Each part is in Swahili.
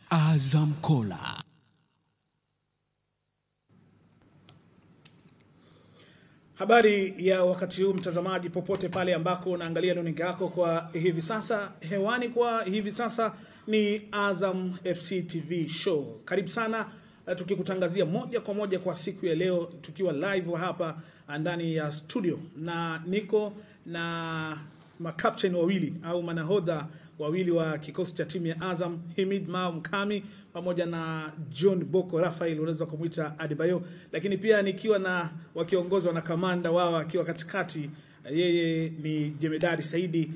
Azam Cola. Habari ya wakati huu mtazamaji, popote pale ambako unaangalia runinga yako kwa hivi sasa. Hewani kwa hivi sasa ni Azam FC TV show. Karibu sana, tukikutangazia moja kwa moja kwa siku ya leo tukiwa live hapa ndani ya studio, na niko na makapteni wawili au manahodha wawili wa kikosi cha timu ya Azam, Himid Mao Mkami pamoja na John Boko Rafael, unaweza kumuita Adebayo, lakini pia nikiwa na wakiongozwa na kamanda wao akiwa katikati, yeye ni Jemedari Saidi,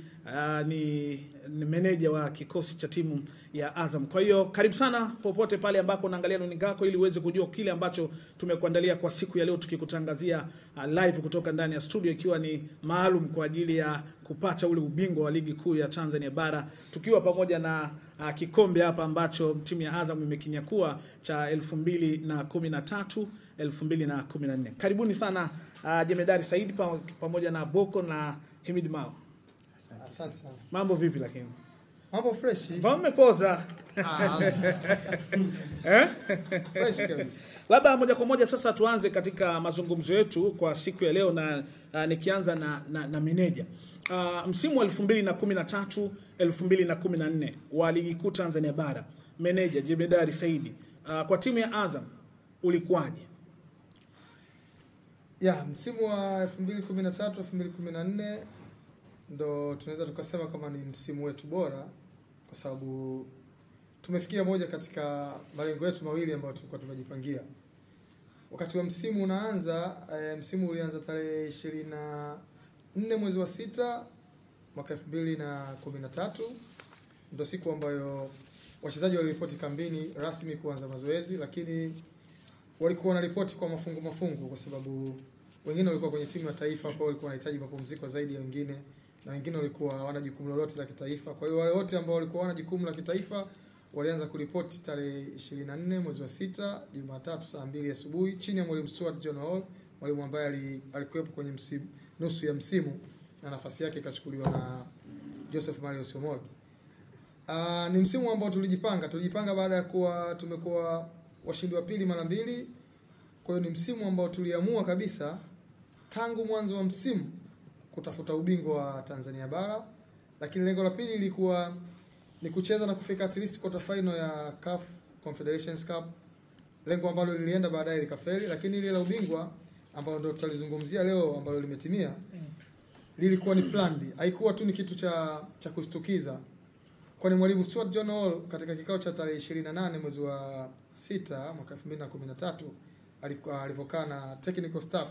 ni meneja wa kikosi cha timu ya Azam. Kwa hiyo karibu sana popote pale ambako unaangalia runinga yako ili uweze kujua kile ambacho tumekuandalia kwa siku ya leo, tukikutangazia live kutoka ndani ya studio, ikiwa ni maalum kwa ajili ya kupata ule ubingwa wa ligi kuu ya Tanzania bara, tukiwa pamoja na kikombe hapa ambacho timu ya Azam imekinyakua cha 2013 2014. Karibuni sana Jemedari Saidi pamoja na Boko na Himid Mao. Asante sana. Mambo vipi lakini? Mambo fresh. Mmepoza. Fresh kabisa. Labda moja kwa moja sasa tuanze katika mazungumzo yetu kwa siku ya leo, na nikianza na meneja. Msimu wa 2013 2014 wa ligi kuu Tanzania bara, meneja Jemedari Saidi, kwa timu ya Azam ulikuwaje? Msimu wa 2013 2014 ndo tunaweza tukasema kama ni msimu wetu bora, kwa sababu tumefikia moja katika malengo yetu mawili ambayo tulikuwa tumejipangia. Wakati wa msimu unaanza, msimu ulianza tarehe 24 mwezi wa 6 mwaka 2013, ndo siku ambayo wachezaji waliripoti kambini rasmi kuanza mazoezi, lakini walikuwa wanaripoti kwa mafungu kwa sababu wengine walikuwa kwenye timu ya taifa, kwa walikuwa wanahitaji mapumziko zaidi ya wengine, na wengine walikuwa hawana jukumu lolote la kitaifa. Kwa hiyo wale wote ambao walikuwa hawana jukumu la kitaifa walianza kuripoti tarehe 24 mwezi wa 6 Jumatatu saa 2 asubuhi chini ya mwalimu Stuart John Hall, mwalimu ambaye alikuwepo kwenye nusu ya msimu na nafasi yake ikachukuliwa na Joseph Mario Somogi. Ni msimu ambao tulijipanga baada ya kuwa tumekuwa washindi wa pili mara mbili. Kwa hiyo ni msimu ambao tuliamua kabisa tangu mwanzo wa msimu kutafuta ubingwa wa Tanzania bara, lakini lengo la pili lilikuwa ni kucheza na kufika at least quarter final ya CAF Confederations Cup, lengo ambalo lilienda baadaye likafeli. Lakini ile la ubingwa ambalo ndio tutalizungumzia leo ambalo limetimia, lilikuwa ni plan B, haikuwa tu ni kitu cha kustukiza. Kwani mwalimu Stuart John Hall katika kikao cha tarehe 28 mwezi wa 6 mwaka 2013 alivyokaa na technical staff,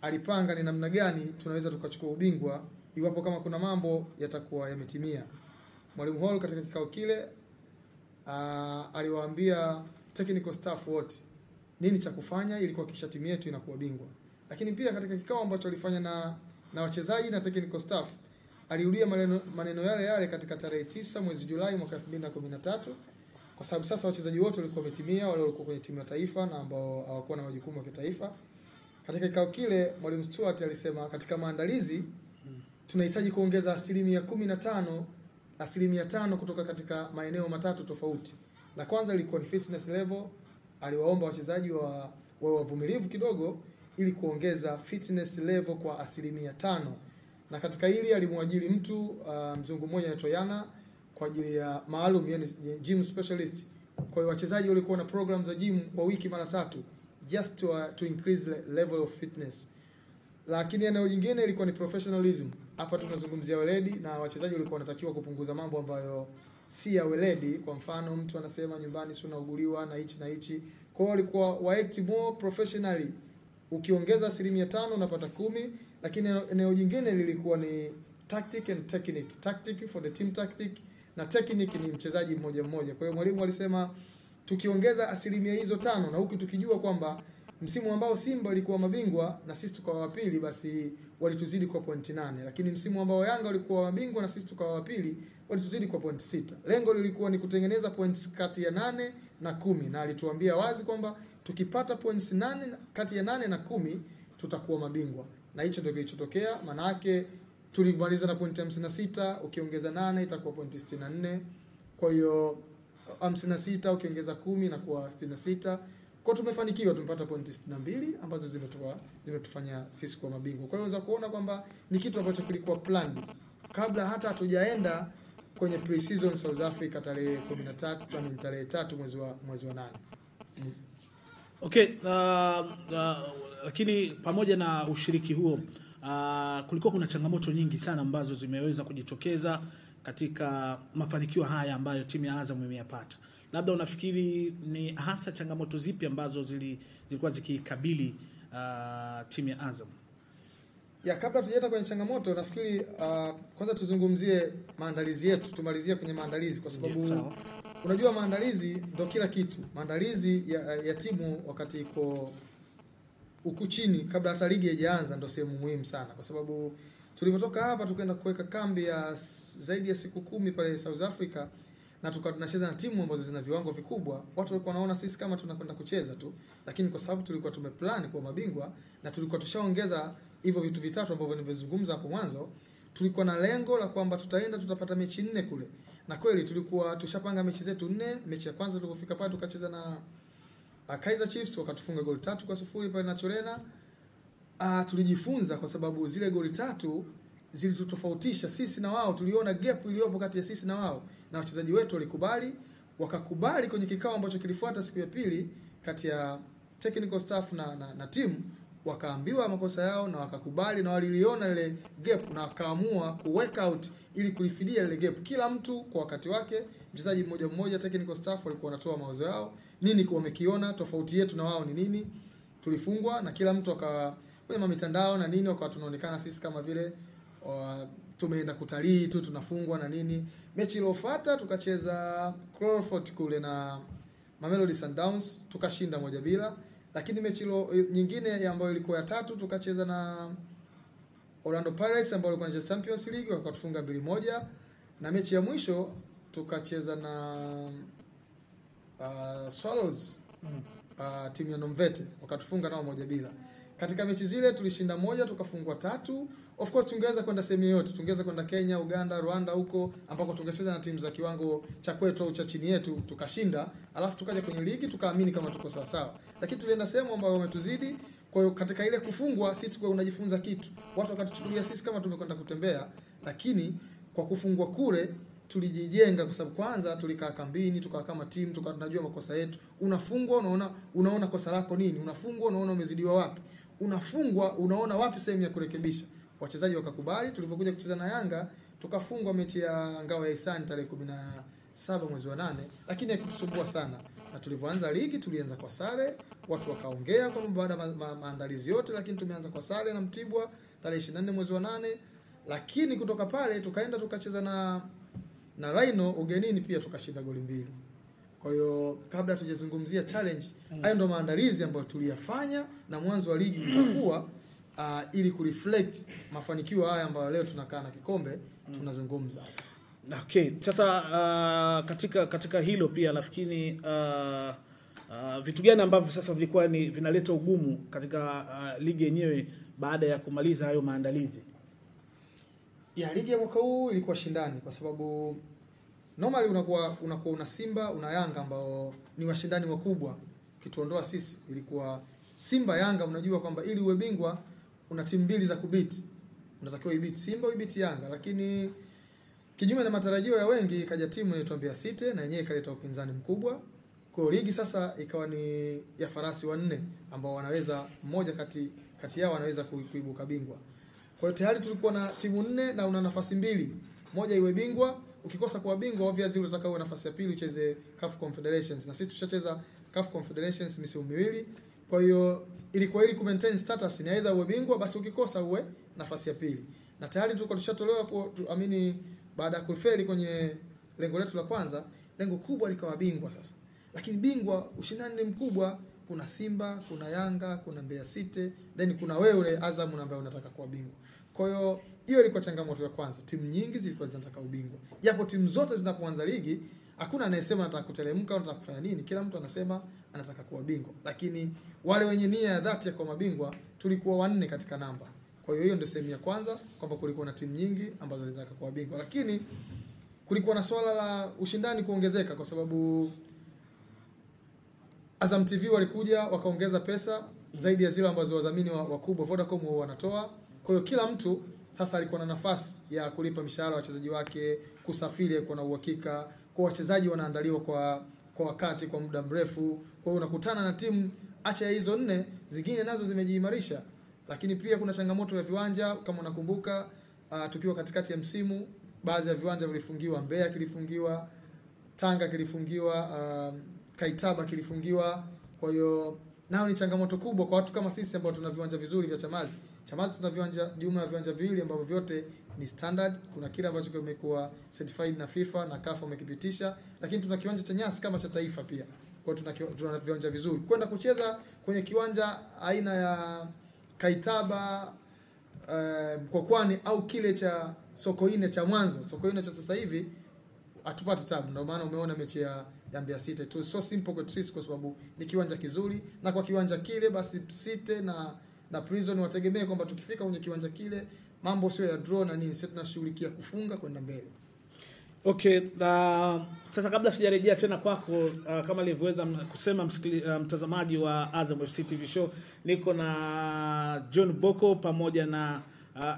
alipanga ni namna gani tunaweza tukachukua ubingwa iwapo kama kuna mambo yatakuwa yametimia. Mwalimu Hall katika kikao kile aliwaambia technical staff wote nini cha kufanya ili kuhakikisha timu yetu inakuwa bingwa. Lakini pia katika kikao ambacho alifanya na wachezaji na technical staff, alirudia maneno yale katika tarehe 9 mwezi Julai mwaka 2013, kwa sababu sasa wachezaji wote walikuwa wametimia, wale walikuwa kwenye timu ya taifa na ambao hawakuwa na majukumu ya kitaifa. Katika kikao kile mwalimu Stuart alisema katika maandalizi tunahitaji kuongeza 15% kutoka katika maeneo matatu tofauti. La kwanza ilikuwa ni fitness level. Aliwaomba wachezaji wa wavumilivu kidogo ili kuongeza fitness level kwa 5%. Na katika hili alimwajiri mtu mzungu mmoja anaitwa Yana kwa ajili ya maalum, yani gym specialist. Kwa hiyo wachezaji walikuwa na program za gym kwa wiki mara 3 just to increase level of fitness. Lakini eneo jingine ilikuwa ni professionalism. Hapa tunazungumzia weledi, na wachezaji walikuwa wanatakiwa kupunguza mambo ambayo si ya weledi. Kwa mfano mtu anasema nyumbani si unauguliwa na hichi. Kwa hiyo walikuwa wact more professionally. Ukiongeza 5% unapata 10. Lakini eneo jingine lilikuwa ni tactic and technique. Tactic for the team tactic na technique ni mchezaji mmoja mmoja. Kwa hiyo mwalimu alisema tukiongeza 5% hizo 5, na huku tukijua kwamba msimu ambao Simba ilikuwa mabingwa na sisi tukawa wa pili, basi walituzidi kwa pointi 8, lakini msimu ambao Yanga walikuwa mabingwa na sisi tukawa wa pili walituzidi kwa pointi 6. Lengo lilikuwa ni kutengeneza points kati ya 8 na 10, na alituambia wazi kwamba tukipata points 8 kati ya 8 na 10 tutakuwa mabingwa, na hicho ndio kilichotokea. Maana yake tulimaliza na pointi 56, ukiongeza 8 itakuwa pointi 64. Kwa hiyo 56 ukiongeza 10 na kuwa 66. Kwa tumefanikiwa, tumepata pointi 62 ambazo zimetufanya sisi kuwa mabingwa. Kwa hiyo unaweza kuona kwamba ni kitu ambacho kilikuwa planned kabla hata hatujaenda kwenye pre-season South Africa tarehe 13 tarehe 3 mwezi wa 8. Okay, lakini pamoja na ushiriki huo kulikuwa kuna changamoto nyingi sana ambazo zimeweza kujitokeza katika mafanikio haya ambayo timu ya Azam imeyapata. Labda unafikiri ni hasa changamoto zipi ambazo zilikuwa zikikabili timu ya Azam? Ya, kabla tujaenda kwenye changamoto, nafikiri kwanza tuzungumzie maandalizi yetu, tumalizie kwenye maandalizi kwa sababu unajua maandalizi ndio kila kitu. Maandalizi ya timu wakati iko huku chini kabla hata ligi haijaanza ndio sehemu muhimu sana, kwa sababu tulipotoka hapa tukaenda kuweka kambi ya zaidi ya siku 10 pale South Africa na tunacheza na timu ambazo zina viwango vikubwa. Watu walikuwa wanaona sisi kama tunakwenda kucheza tu, lakini kwa sababu tulikuwa tumeplan kwa mabingwa na tulikuwa tushaongeza hivyo vitu vitatu ambavyo nimezungumza hapo mwanzo, tulikuwa na lengo la kwamba tutapata mechi 4 kule. Na kweli tulikuwa tushapanga mechi zetu 4. Mechi ya kwanza tulipofika pale tukacheza na Kaizer Chiefs, wakatufunga goli 3-0 pale na Chorena. Tulijifunza kwa sababu zile goli 3 zilitutofautisha sisi na wao. Tuliona gap iliyopo kati ya sisi na wao, na wachezaji wetu wakakubali kwenye kikao ambacho kilifuata siku ya pili kati ya technical staff na timu, wakaambiwa makosa yao na wakakubali, na waliliona ile gap na wakaamua ku work out ili kulifidia ile gap, kila mtu kwa wakati wake. Mchezaji mmoja mmoja, technical staff walikuwa wanatoa mawazo yao, nini kwa wamekiona tofauti yetu na wao ni nini. Tulifungwa na kila mtu kwenye mitandao na nini, wakawa tunaonekana sisi kama vile tumeenda kutalii tu, tunafungwa na nini. Mechi iliyofuata tukacheza Crawford kule na Mamelodi Sundowns, tukashinda 1-0. Lakini mechi nyingine ambayo ilikuwa ya 3 tukacheza na Orlando Pirates ambao walikuwa wanacheza Champions League, wakatufunga 2-1. Na mechi ya mwisho tukacheza na Swallows, timu ya Nomvete, wakatufunga nao 1-0. Katika mechi zile tulishinda 1, tukafungwa 3. Of course tungeweza kwenda sehemu yote, tungeweza kwenda Kenya, Uganda, Rwanda huko ambako tungecheza na timu za kiwango cha kwetu au cha chini yetu tukashinda, alafu tukaja kwenye ligi tukaamini kama tuko sawa sawa. Lakini tulienda sehemu ambayo wametuzidi. Kwa hiyo katika ile kufungwa sisi tulikuwa tunajifunza kitu. Watu wakatuchukulia sisi kama tumekwenda kutembea, lakini kwa kufungwa kule tulijijenga, kwa sababu kwanza tulikaa kambini, tukawa kama timu, tukawa tunajua makosa yetu. Unafungwa unaona kosa lako nini, unafungwa unaona umezidiwa wapi, unafungwa unaona wapi sehemu ya kurekebisha. Wachezaji wakakubali. Tulipokuja kucheza na Yanga tukafungwa mechi ya Ngao ya Hisani tarehe 17 mwezi wa 8, lakini haikutusumbua sana. Na tulivyoanza ligi tulianza kwa sare, watu wakaongea kwamba baada ya maandalizi yote, lakini tumeanza kwa sare na Mtibwa tarehe 24 mwezi wa 8. Lakini kutoka pale tukaenda tukacheza na Rhino ugenini, pia tukashinda goli 2. Kwa hiyo kabla tujazungumzia challenge, hayo ndo maandalizi ambayo tuliyafanya na mwanzo wa ligi ulikuwa ili kureflect mafanikio haya ambayo leo tunakaa na kikombe tunazungumza. Okay, sasa katika hilo pia nafikiri vitu gani ambavyo sasa vilikuwa vinaleta ugumu katika ligi yenyewe baada ya kumaliza hayo maandalizi? Ya ligi ya mwaka huu ilikuwa shindani, kwa sababu normally unakuwa una Simba, una Yanga ambao ni washindani wakubwa. Kituondoa sisi ilikuwa Simba Yanga, unajua kwamba ili uwe bingwa una timu mbili za kubiti. Unatakiwa ibiti Simba, ibiti Yanga, lakini kinyume na matarajio ya wengi kaja timu inaitwa Mbeya City na yenyewe ikaleta upinzani mkubwa. Kwa ligi sasa ikawa ni ya farasi wanne ambao wanaweza mmoja kati yao wanaweza kuibuka bingwa. Kwa hiyo tayari tulikuwa na timu 4 na una nafasi 2. Moja iwe bingwa, ukikosa kuwa bingwa obviously unataka uwe nafasi ya pili ucheze CAF Confederations, na sisi tushacheza CAF Confederations misimu 2. Kwa hiyo ilikuwa ili maintain status ni either uwe bingwa, basi ukikosa uwe nafasi ya pili. Na tayari tulikuwa tushatolewa baada ya kufeli kwenye lengo letu la kwanza, lengo kubwa likawa bingwa sasa. Lakini bingwa ushindani ni mkubwa, kuna Simba, kuna Yanga, kuna Mbeya City, then kuna wewe Azam ambaye unataka kuwa bingwa. Kwa hiyo hiyo ilikuwa changamoto ya kwanza. Timu nyingi zilikuwa zinataka ubingwa. Japo timu zote zinapoanza ligi, hakuna anayesema anataka kuteremka au anataka kufanya nini. Kila mtu anasema anataka kuwa bingwa. Lakini wale wenye nia ya dhati ya kuwa mabingwa tulikuwa 4 katika namba. Kwa hiyo ndio sehemu ya kwanza, kwamba kulikuwa na timu nyingi ambazo zinataka kuwa bingwa. Lakini kulikuwa na swala la ushindani kuongezeka, kwa sababu Azam TV walikuja wakaongeza pesa zaidi ya zile ambazo wadhamini wakubwa Vodacom wanatoa. Kwa hiyo kila mtu sasa alikuwa na nafasi ya kulipa mishahara wachezaji wake, kusafiri kwa na uhakika, kwa wachezaji wanaandaliwa kwa wakati, kwa muda mrefu. Kwa hiyo unakutana na timu acha hizo 4 zingine nazo zimejiimarisha. Lakini pia kuna changamoto ya viwanja. Kama unakumbuka, tukiwa katikati ya msimu, baadhi ya viwanja vilifungiwa. Mbeya kilifungiwa, Tanga kilifungiwa, Kaitaba kilifungiwa. Kwa hiyo nao ni changamoto kubwa kwa watu kama sisi ambao tuna viwanja vizuri vya Chamazi. Chamazi tuna viwanja, jumla ya viwanja viwili ambavyo vyote ni standard. Kuna kile ambacho kimekuwa certified na FIFA na CAF wamekipitisha, lakini tuna kiwanja cha nyasi kama cha taifa pia. Kwa hiyo tuna viwanja vizuri. Kwenda kucheza kwenye kiwanja aina ya Kaitaba, Mkwakwani au kile cha Sokoine cha mwanzo, Sokoine cha sasa hivi, hatupati tabu. Ndio maana umeona mechi ya Mbeya City tu so simple kwa sisi, kwa sababu ni kiwanja kizuri, na kwa kiwanja kile basi City na Prison wategemee kwamba tukifika kwenye kiwanja kile mambo sio ya draw na nini, sisi tunashughulikia kufunga kwenda mbele. Okay, sasa kabla sijarejea tena kwako, kama nilivyoweza kusema mtazamaji wa Azam FC TV show, niko na John Boko pamoja na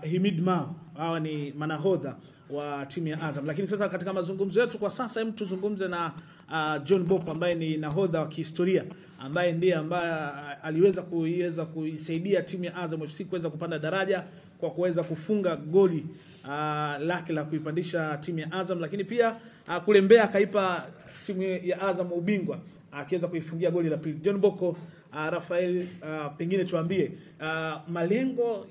Himid Mao. Hawa ni manahodha wa timu ya Azam. Lakini sasa katika mazungumzo yetu kwa sasa, hem tuzungumze na John Boko ambaye ni nahodha wa kihistoria, ambaye ndiye ambaye aliweza kuisaidia timu ya Azam FC kuweza kupanda daraja kwa kuweza kufunga goli lake la kuipandisha timu ya Azam, lakini pia kule Mbeya akaipa timu ya Azam ubingwa akiweza kuifungia goli la pili. John Boko, Rafael, pengine tuambie malengo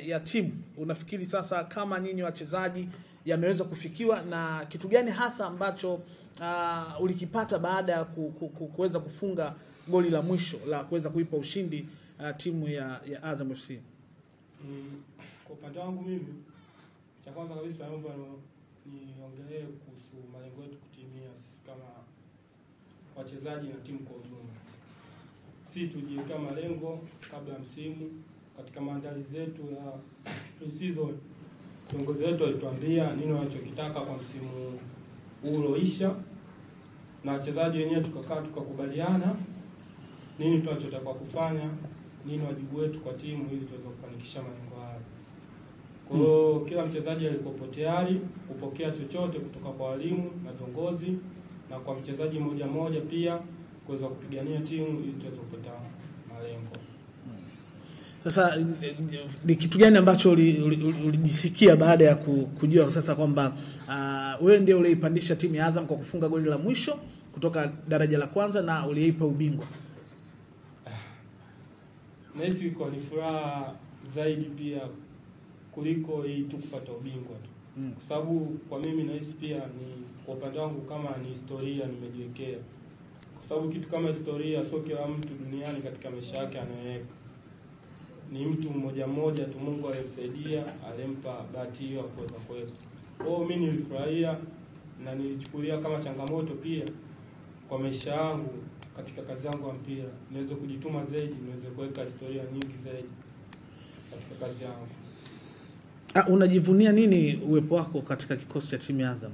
ya timu, unafikiri sasa kama nyinyi wachezaji yameweza kufikiwa, na kitu gani hasa ambacho ulikipata baada ya kuweza kufunga goli la mwisho la kuweza kuipa ushindi timu ya Azam FC? Kwa upande wangu mimi, cha kwanza kabisa naomba niongelee kuhusu malengo yetu kutimia sisi kama wachezaji na timu kwa ujumla. Sisi tujiweka malengo kabla ya msimu. Katika maandalizi yetu ya pre-season, viongozi wetu walituambia nini wanachokitaka kwa msimu uloisha, na wachezaji wenyewe tukakaa tukakubaliana nini tunachotaka kufanya, nini wajibu wetu kwa timu ili tuweze kufanikisha malengo hayo. Kwa hiyo kila mchezaji alikuwa tayari kupokea chochote kutoka kwa walimu na viongozi, na kwa mchezaji mmoja pia kuweza kupigania timu ili tuweze kupata malengo. Sasa ni kitu gani ambacho ulijisikia baada ya kujua sasa kwamba wewe ndio uliipandisha timu ya Azam kwa kufunga goli la mwisho kutoka daraja la kwanza na uliipa ubingwa? Nahisi kwa ni furaha zaidi pia kuliko hii tu kupata ubingwa tu. Kwa sababu kwa mimi nahisi pia ni kwa upande wangu kama ni historia nimejiwekea. Kwa sababu kitu kama historia sio kila mtu duniani katika maisha yake anaweka. Ni mtu mmoja tu Mungu alimsaidia, alimpa bahati hiyo kuweza kuweka. Kwa hiyo mimi nilifurahia na nilichukulia kama changamoto pia kwa maisha yangu katika kazi yangu ya mpira, niweze kujituma zaidi, niweze kuweka historia nyingi zaidi katika kazi yangu. Unajivunia nini uwepo wako katika kikosi cha timu ya Azam?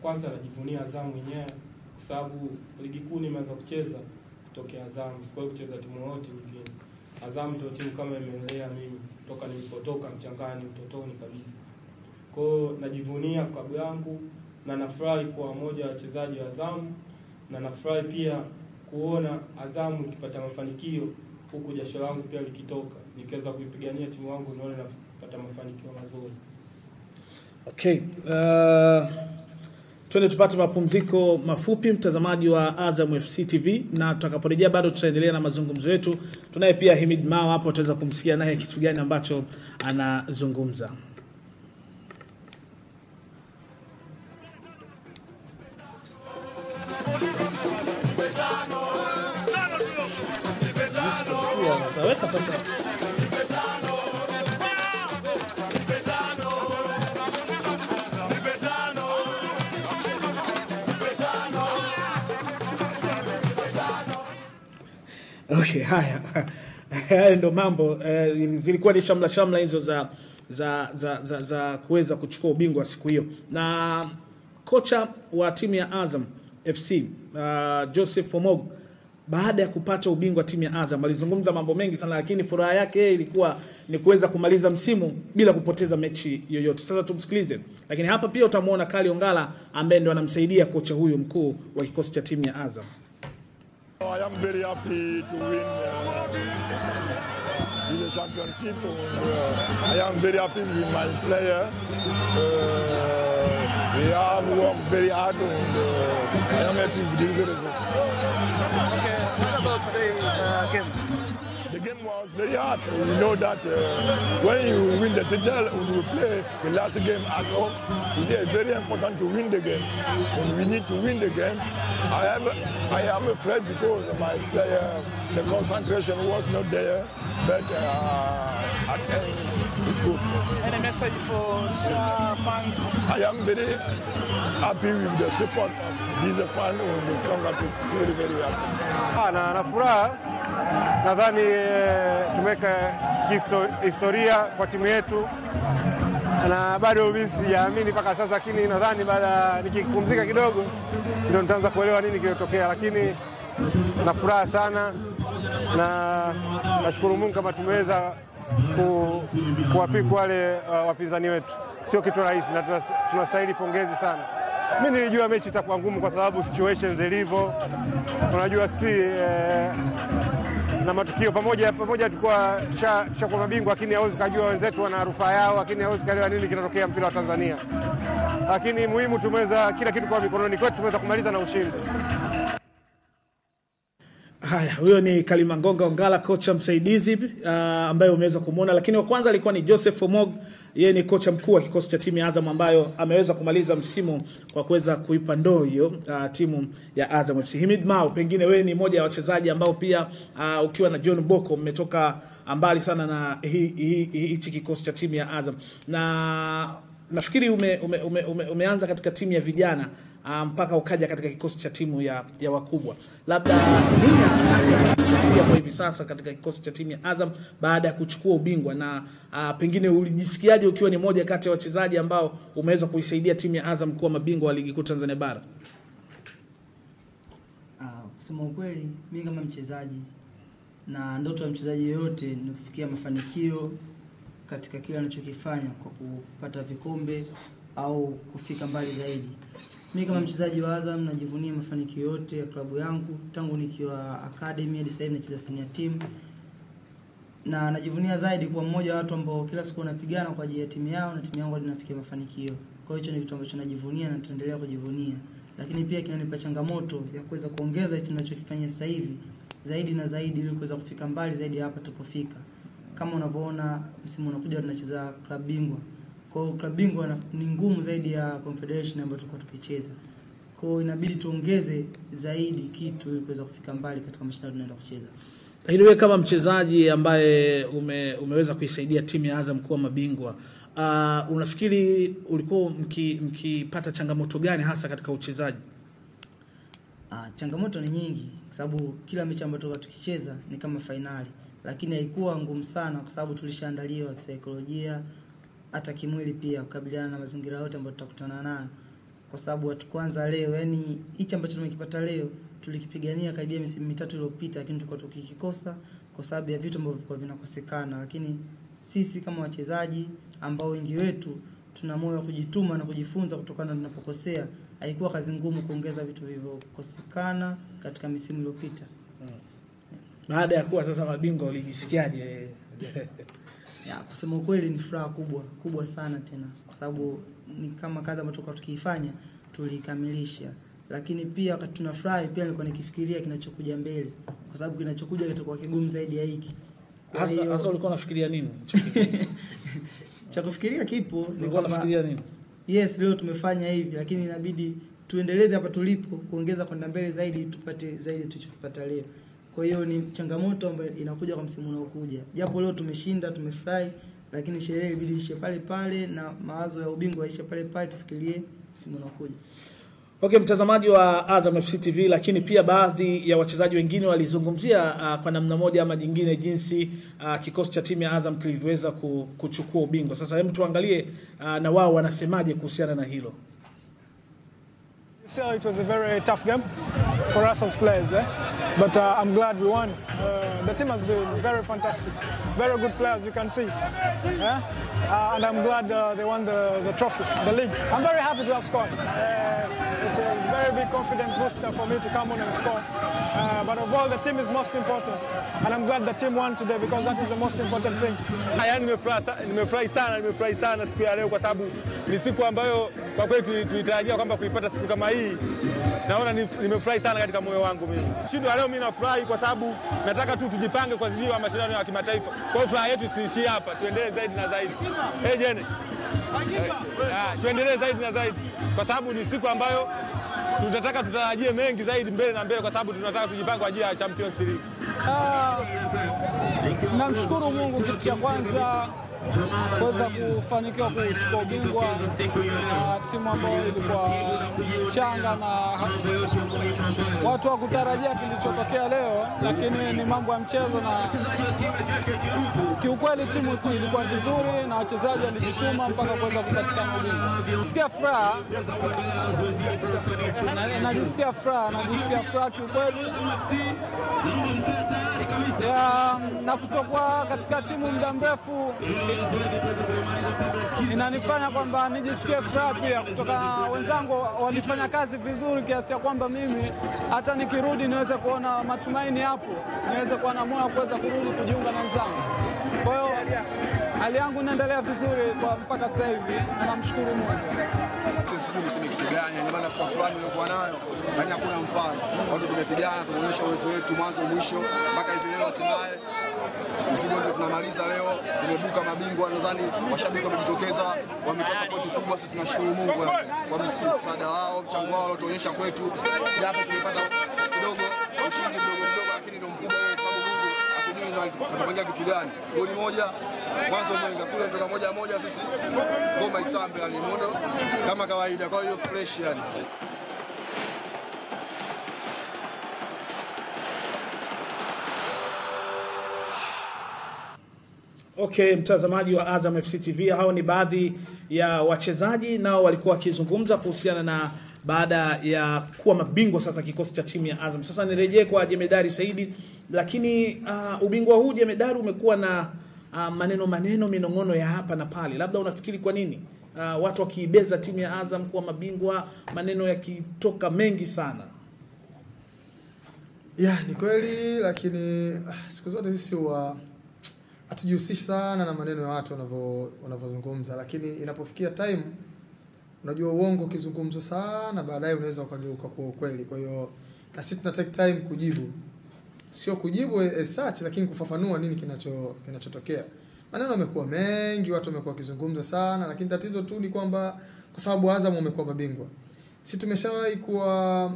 Kwanza najivunia Azam mwenyewe kwa sababu ligi kuu nimeanza kucheza kutokea Azam, sikuwahi kucheza timu yote nyingine. Azam ndio timu kama imelea mimi toka nilipotoka mchangani utotoni kabisa. Kwa hiyo najivunia klabu yangu na nafurahi kuwa mmoja wa wachezaji wa Azam, na nafurahi pia kuona Azam ikipata mafanikio huku jasho langu pia likitoka, nikiweza kuipigania timu yangu nione napata mafanikio mazuri. Okay, tuende tupate mapumziko mafupi, mtazamaji wa Azam FC TV, na tutakaporejea bado tutaendelea na mazungumzo yetu. Tunaye pia Himid Mao hapo, tutaweza kumsikia naye kitu gani ambacho anazungumza. Okay, haya. Haya ndo mambo zilikuwa ni shamla hizo za kuweza kuchukua ubingwa siku hiyo. Na kocha wa timu ya Azam FC Joseph Fomog, baada ya kupata ubingwa timu ya Azam, alizungumza mambo mengi sana, lakini furaha yake ilikuwa ni kuweza kumaliza msimu bila kupoteza mechi yoyote. Sasa tumsikilize. Lakini hapa pia utamuona Kali Ongala ambaye ndo anamsaidia kocha huyu mkuu wa kikosi cha timu ya Azam. I am very happy to win the championship. I am very happy with my player. We have worked very hard and I am happy with this result. Okay, what about today's game? The game was very hard. You know that when you win the title, when you play the last game at home, it is very important to win the game. And we need to win the game. I am afraid because my player, the concentration was not there, but at the end, it's good. Any message for fans? I am very happy with the support of these fans who congratulate very, very happy. Na furaha, nadhani tumeka historia kwa timu yetu na bado mimi siamini mpaka sasa, lakini nadhani baada nikipumzika kidogo ndio nitaanza kuelewa nini kilitokea, lakini na furaha sana na nashukuru Mungu kama tumeweza kuwapiku wale wapinzani wetu. Sio kitu rahisi na tunastahili pongezi sana. Mimi nilijua mechi itakuwa ngumu kwa sababu situations zilivyo. Unajua na matukio pamoja tulikuwa tushakuwa mabingwa, lakini hauwezi kujua wenzetu wana rufaa yao, lakini hauwezi kuelewa nini kinatokea mpira wa Tanzania. Lakini muhimu tumeweza kila kitu kwa mikononi kwetu, tumeweza kumaliza na ushindi. Haya, huyo ni Kalimangonga Ongala, kocha msaidizi ambaye umeweza kumuona, lakini wa kwanza alikuwa ni Joseph Fomog. Yeye ni kocha mkuu wa kikosi cha timu ya Azam ambayo ameweza kumaliza msimu kwa kuweza kuipa ndoo hiyo timu ya Azam FC. Himid Mao, pengine wewe ni mmoja wa wachezaji ambao pia ukiwa na John Boko mmetoka mbali sana na hichi kikosi cha timu ya Azam. Na nafikiri umeanza katika timu ya vijana mpaka ukaja katika kikosi cha timu ya wakubwa. Labda nini hasa kwa hivi sasa katika kikosi cha timu ya Azam baada ya kuchukua ubingwa, na pengine ulijisikiaje ukiwa ni moja kati ya wachezaji ambao umeweza kuisaidia timu ya Azam kuwa mabingwa wa ligi kuu Tanzania bara? Kusema ukweli, mimi kama mchezaji, na ndoto ya mchezaji yote ni kufikia mafanikio katika kile anachokifanya kwa kupata vikombe au kufika mbali zaidi. Mimi kama mchezaji wa Azam najivunia mafanikio yote ya klabu yangu tangu nikiwa academy hadi sasa hivi nacheza senior team. Na najivunia zaidi kuwa mmoja wa watu ambao kila siku wanapigana kwa ajili ya timu yao na timu yangu hadi nafikia mafanikio. Kwa hiyo hicho ni kitu ambacho najivunia na nitaendelea kujivunia. Lakini pia kinanipa changamoto ya kuweza kuongeza hicho ninachokifanya sasa hivi zaidi na zaidi ili kuweza kufika mbali zaidi hapa tutapofika. Kama unavyoona msimu unakuja tunacheza klabu bingwa. Kwa hiyo klabu bingwa ni ngumu zaidi ya Confederation ambayo tulikuwa tukicheza. Kwa hiyo inabidi tuongeze zaidi kitu ili kuweza kufika mbali katika mashindano tunaenda kucheza. Lakini wewe kama mchezaji ambaye umeweza kuisaidia timu ya Azam kuwa mabingwa, unafikiri ulikuwa mkipata changamoto gani hasa katika uchezaji? Changamoto ni nyingi kwa sababu kila mechi ambayo tulikuwa tukicheza ni kama finali, lakini haikuwa ngumu sana kwa sababu tulishaandaliwa kisaikolojia hata kimwili pia kukabiliana na mazingira yote ambayo tutakutana nayo. Kwa sababu watu kwanza leo, yani hicho ambacho tumekipata leo tulikipigania karibia misimu mitatu iliyopita, lakini tulikuwa tukikikosa kwa sababu ya vitu ambavyo vilikuwa vinakosekana. Lakini sisi kama wachezaji ambao wengi wetu tuna moyo wa kujituma na kujifunza kutokana na tunapokosea, haikuwa kazi ngumu kuongeza vitu vilivyokosekana katika misimu iliyopita. Baada ya kuwa sasa mabingwa ulijisikiaje? Kusema ukweli ni furaha kubwa sana tena, kwa sababu ni kama kazi ambayo tulikuwa tukiifanya tulikamilisha. Lakini pia wakati tunafurahi pia nilikuwa nikifikiria kinachokuja mbele, kwa sababu kinachokuja kitakuwa kigumu zaidi ya hiki. Hasa ulikuwa unafikiria nini? Cha kufikiria kipo, ulikuwa unafikiria nini? Yes, leo tumefanya hivi, lakini inabidi tuendeleze hapa tulipo, kuongeza kwenda mbele zaidi, tupate zaidi tulichokipata leo. Kwa hiyo ni changamoto ambayo inakuja kwa msimu unaokuja. Japo leo tumeshinda, tumefurahi, lakini sherehe ibidi ishe pale pale na mawazo ya ubingwa yaishe pale pale, tufikirie msimu unaokuja. Okay, mtazamaji wa Azam FC TV, lakini pia baadhi ya wachezaji wengine walizungumzia kwa namna moja ama nyingine jinsi kikosi cha timu ya Azam kilivyoweza kuchukua ubingwa. Sasa hebu tuangalie na wao wanasemaje kuhusiana na hilo. So it was a very tough game for us as players, but I'm glad we won. The team has been very fantastic, very good players, you can see. And I'm glad they won the trophy, the league. I'm very happy to have scored. It's a very big confident booster for me to come on and score. But of all, the team is most important. And I'm glad the team won today because that is the most important thing. Nimefurahi sana siku ya leo kwa sababu ni siku ambayo kwa kweli tulitarajia kwamba kuipata siku kama hii. Naona nimefurahi sana katika moyo wangu mimi. Ushindi wa leo mimi nafurahi kwa sababu nataka tu tujipange kwa ajili ya mashindano ya kimataifa. Kwa hiyo furaha yetu tuishie hapa, tuendelee zaidi na zaidi. Jene. Tuendelee zaidi na zaidi kwa sababu ni siku ambayo tunataka tutarajie mengi zaidi mbele na mbele kwa sababu tunataka tujipange kwa ajili ya Champions League. Namshukuru Mungu kitu cha kwanza kuweza kufanikiwa kuchukua ubingwa timu ambayo ilikuwa changa na watu hawakutarajia kilichotokea leo, lakini ni mambo ya mchezo na kiukweli timu ilikuwa vizuri na wachezaji walijituma mpaka kuweza kupatikana ubingwa. Najisikia furaha kiukweli. Na kutokuwa katika timu muda mrefu inanifanya kwamba nijisikie furaha pia kutoka wenzangu walifanya kazi vizuri kiasi ya kwamba mimi hata nikirudi niweze kuona matumaini hapo, niweze kuwa na moyo kuweza kurudi kujiunga na wenzangu. Kwa hiyo hali yangu inaendelea vizuri kwa mpaka sasa hivi na namshukuru Mungu. Sijui niseme kitu gani, ndio maana fulani nilikuwa nayo, yani hakuna mfano. Watu tumepigana, tumeonyesha uwezo wetu mwanzo mwisho mpaka hivi leo hatimaye mzigo ndio tunamaliza leo, tumebuka mabingwa. Nadhani washabiki wamejitokeza, wametoa support kubwa, sisi tunashukuru Mungu kwa msaada wao, mchango wao waliotuonyesha kwetu. Hapo tumepata kidogo ushindi mdogo lakini ndio mkubwa kwa sababu Mungu akijui ndio atatupangia kitu gani. Goli moja mwanzo mwenga kule kutoka 1-1 sisi ngoma isambe yani muone kama kawaida, kwa hiyo fresh yani. Okay, mtazamaji wa Azam FC TV, hao ni baadhi ya wachezaji nao walikuwa wakizungumza kuhusiana na baada ya kuwa mabingwa sasa kikosi cha timu ya Azam. Sasa nirejee kwa Jemedari Saidi, lakini ubingwa huu Jemedari umekuwa na maneno minong'ono ya hapa na pale. Labda unafikiri kwa nini watu wakiibeza timu ya Azam kuwa mabingwa maneno yakitoka mengi sana? Ni kweli, lakini siku zote sisi hatujihusishi sana na maneno ya watu wanavyozungumza, lakini inapofikia time unajua uongo ukizungumzwa sana baadaye unaweza ukageuka kuwa ukweli. Kwa hiyo na sisi tuna take time kujibu. Sio kujibu as such, lakini kufafanua nini kinachotokea. Maneno yamekuwa mengi, watu wamekuwa wakizungumza sana, lakini tatizo tu ni kwamba kwa sababu Azam wamekuwa mabingwa. Sisi tumeshawahi kuwa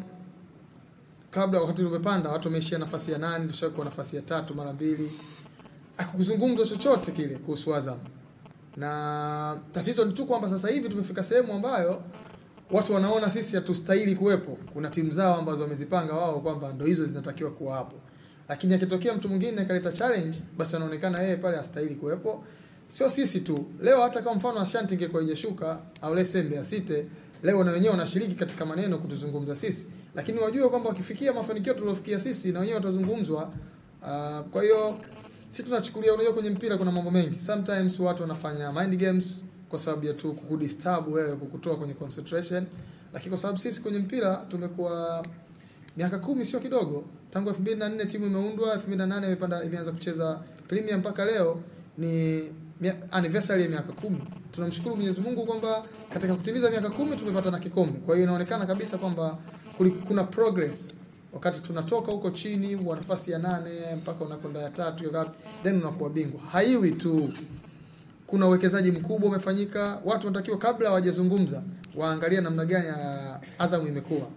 kabla wakati tumepanda watu wameishia nafasi ya 8, tushawahi kuwa nafasi ya 3 mara 2. Hakuzungumzwa chochote kile kuhusu Azam. Na tatizo ni tu kwamba sasa hivi tumefika sehemu ambayo watu wanaona sisi hatustahili kuwepo. Kuna timu zao ambazo wamezipanga wao kwamba ndio hizo zinatakiwa kuwa hapo. Lakini akitokea mtu mwingine akaleta challenge, basi anaonekana yeye pale hastahili kuwepo. Sio sisi tu. Leo hata kama mfano Ashanti ingekuwa ijashuka au Lesembe asite, leo na wenyewe wanashiriki katika maneno kutuzungumza sisi. Lakini wajue kwamba wakifikia mafanikio tuliofikia sisi na wenyewe watazungumzwa. Kwa hiyo sisi tunachukulia, unajua kwenye mpira kuna mambo mengi. Sometimes watu wanafanya mind games kwa sababu ya tu kukudisturb wewe, kukutoa kwenye concentration. Lakini kwa sababu sisi kwenye mpira tumekuwa miaka 10 sio kidogo. Tangu 2004 timu imeundwa, 2008 imeanza kucheza Premier mpaka leo ni anniversary ya miaka 10. Tunamshukuru Mwenyezi Mungu kwamba katika kutimiza miaka 10 tumepata na kikombe. Kwa hiyo inaonekana kabisa kwamba kuna progress. Wakati tunatoka huko chini wa nafasi ya 8 mpaka unakwenda ya 3 ngapi, then unakuwa bingwa. Haiwi tu. Kuna uwekezaji mkubwa umefanyika. Watu wanatakiwa kabla hawajazungumza waangalia namna gani Azam imekuwa.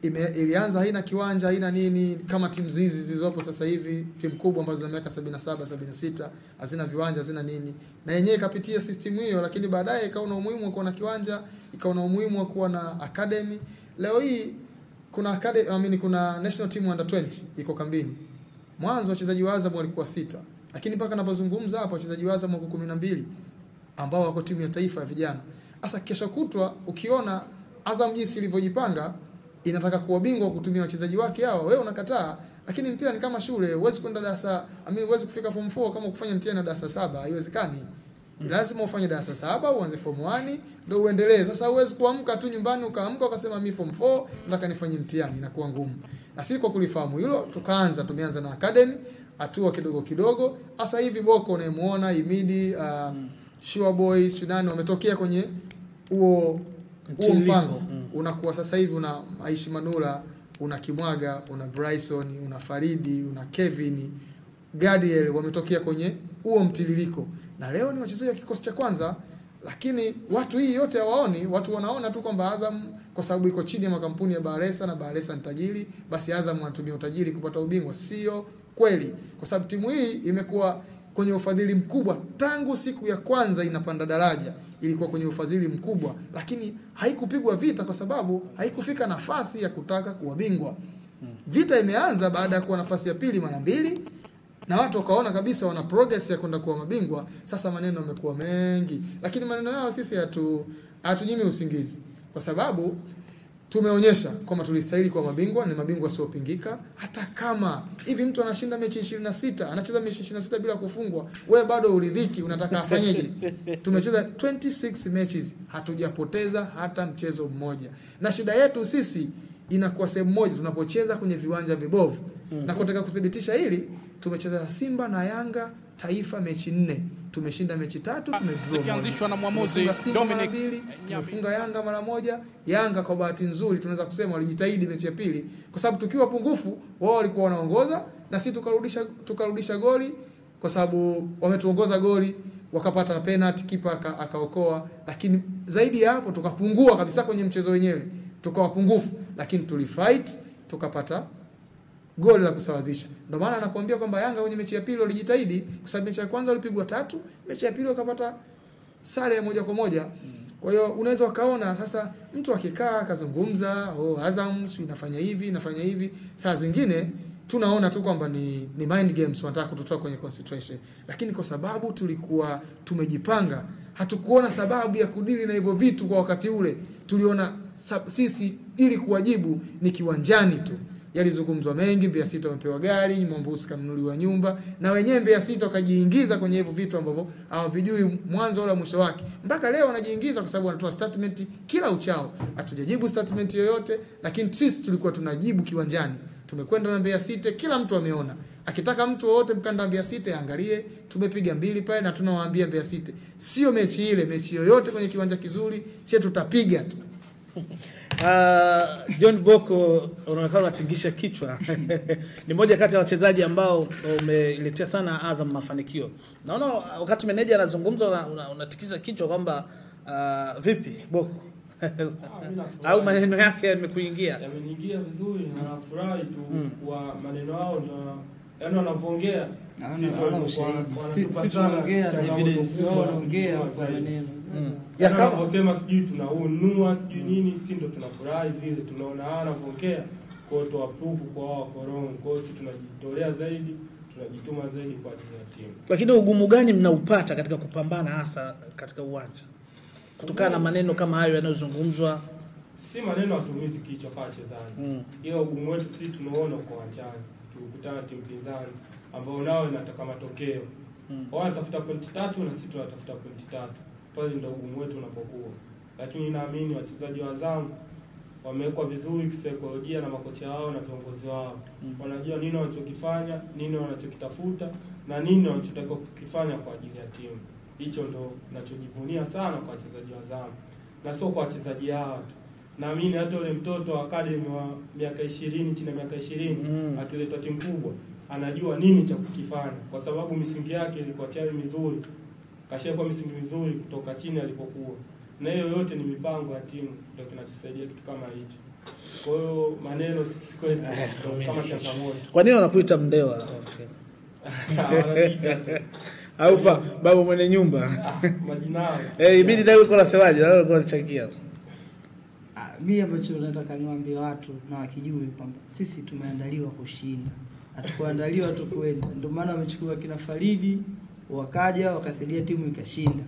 Ilianza haina kiwanja, haina nini, kama timu hizi zilizopo sasa hivi, timu kubwa ambazo za miaka 77, 76, hazina viwanja, hazina nini. Na yenyewe ikapitia system hiyo, lakini baadaye ikaona umuhimu wa kuwa na kiwanja, ikaona umuhimu wa kuwa na academy, leo hii kuna kuna national team under 20 iko kambini. Mwanzo wachezaji wa Azam walikuwa 6, lakini mpaka ninapozungumza hapa wachezaji wa Azam wako 12 ambao wako timu ya taifa ya vijana. Sasa kesho kutwa ukiona Azam jinsi ilivyojipanga inataka kuwa bingwa kutumia wachezaji wake hao, wewe unakataa. Lakini mpira ni kama shule, huwezi kwenda darasa, huwezi kufika form 4 kama kufanya mtihani na darasa 7, haiwezekani. Lazima ufanye darasa 7 uanze form 1 ndio uendelee. Sasa huwezi kuamka tu nyumbani ukaamka ukasema mimi form 4 nataka nifanye mtihani, inakuwa ngumu. Na sisi kwa kulifahamu hilo tumeanza na academy hatua kidogo kidogo. Sasa hivi Boko unayemuona Imidi Sure Boy Sudan wametokea kwenye huo mpango. Unakuwa sasa hivi una Aishi Manula, una Kimwaga, una Bryson, una Faridi, una Kevin, Gadiel wametokea kwenye huo mtiririko. Na leo ni wachezaji wa kikosi cha kwanza, lakini watu hii yote hawaoni. Watu wanaona tu kwamba Azam kwa sababu iko chini ya makampuni ya Baresa na Baresa ni tajiri, basi Azam anatumia utajiri kupata ubingwa. Sio kweli, kwa sababu timu hii imekuwa kwenye ufadhili mkubwa tangu siku ya kwanza inapanda daraja. Ilikuwa kwenye ufadhili mkubwa, lakini haikupigwa vita kwa sababu haikufika nafasi ya kutaka kuwa bingwa. Vita imeanza baada ya kuwa nafasi ya pili mara 2 na watu wakaona kabisa wana progress ya kwenda kuwa mabingwa. Sasa maneno yamekuwa mengi, lakini maneno yao sisi hatunyimi usingizi, kwa sababu tumeonyesha kwamba tulistahili kuwa mabingwa, ni mabingwa sio pingika. Hata kama hivi mtu anashinda mechi 26, anacheza mechi 26 bila kufungwa, wewe bado uridhiki, unataka afanyeje? Tumecheza 26 matches, hatujapoteza hata mchezo mmoja. Na shida yetu sisi inakuwa sehemu moja, tunapocheza kwenye viwanja vibovu. Na kutaka kudhibitisha hili, tumecheza Simba na Yanga Taifa mechi 4. Tumeshinda mechi 3, tumedraw. Zikianzishwa na mwamuzi Dominic, tumefunga Yanga mara 1. Yanga kwa bahati nzuri tunaweza kusema walijitahidi mechi ya pili, kwa sababu tukiwa pungufu wao walikuwa wanaongoza na sisi tukarudisha goli, kwa sababu wametuongoza goli wakapata penalty, kipa akaokoa. Lakini zaidi ya hapo tukapungua kabisa kwenye mchezo wenyewe, tukawa pungufu, lakini tulifight tukapata goli la kusawazisha. Ndio maana nakwambia kwamba Yanga kwenye mechi ya pili walijitahidi, kwa sababu mechi ya kwanza walipigwa 3, mechi ya pili wakapata sare ya 1-1. Kwa hiyo unaweza ukaona sasa mtu akikaa akazungumza, Azam inafanya hivi, saa zingine tunaona tu kwamba ni mind games, wanataka kututoa kwenye concentration. Lakini kwa sababu tulikuwa tumejipanga, hatukuona sababu ya kudili na hivyo vitu kwa wakati ule. Tuliona sisi ili kuwajibu ni kiwanjani tu. Yalizungumzwa mengi, Mbeya City wamepewa gari, Mwambusi kamnunuliwa nyumba, na wenyewe Mbeya City wakajiingiza kwenye hivyo vitu ambavyo hawavijui mwanzo wala mwisho wake. Mpaka leo wanajiingiza kwa sababu wanatoa statement kila uchao. Hatujajibu statement yoyote, lakini sisi tulikuwa tunajibu kiwanjani. Tumekwenda na Mbeya City, kila mtu ameona. Akitaka mtu wote mkanda Mbeya City angalie, tumepiga 2 pale na tunawaambia Mbeya City, sio mechi ile, mechi yoyote kwenye kiwanja kizuri, sisi tutapiga tu. John Boko unaonekana unatingisha kichwa. Ni moja kati ya wachezaji ambao umeletea sana Azam mafanikio. Naona wakati meneja anazungumza unatikisa kichwa kwamba vipi Boko? Au maneno yake yamekuingia? Yameniingia vizuri na nafurahi tu kwa maneno yao, na yaani wanavyoongea si tunaongea evidence, wao wanaongea kwa maneno. Ya kama wanasema sijui tunaunua sijui nini, si ndio tunafurahi vile tunaona wanavyoongea kwa to approve kwa wao korong. Kwa hiyo sisi tunajitolea zaidi, tunajituma zaidi kwa ajili ya timu. Lakini ugumu gani mnaupata katika kupambana hasa katika uwanja kutokana na maneno kama hayo yanayozungumzwa? Si maneno atumizi kichwa kwa wachezaji. Hiyo ugumu wetu sisi tunaona kwa uwanjani. Tukutana timu pinzani ambao nao inataka matokeo. Wao wanatafuta pointi 3 na sisi tunatafuta pointi 3. Pale ndio ugumu wetu unapokuwa. Lakini naamini wachezaji wa Azam wamewekwa vizuri kisaikolojia na makocha wao na viongozi wao. Wanajua nini wanachokifanya, nini wanachokitafuta na nini wanachotakiwa kukifanya kwa ajili ya timu. Hicho ndo ninachojivunia sana kwa wachezaji wa Azam. Na sio kwa wachezaji hawa tu. Naamini hata yule mtoto wa academy wa miaka 20, chini ya miaka 20, akiletwa timu kubwa, anajua nini cha kukifanya kwa sababu misingi yake ilikuwa tayari mizuri. Kashakuwa misingi mizuri kutoka chini alipokuwa. Na hiyo yote ni mipango ya timu ndio kinatusaidia kitu kama hicho. Kwa hiyo maneno sisi kwetu kama changamoto. Kwa nini wanakuita Mndewa? Aufa babu mwenye nyumba. Majina. Ibidi ndio uko unasemaje? Ndio uko unachangia. Mimi ambacho nataka niwaambie watu na wakijue kwamba sisi tumeandaliwa kushinda. Hatukuandaliwa tu kwenda. Ndio maana wamechukua kina Faridi wakaja wakasaidia timu ikashinda.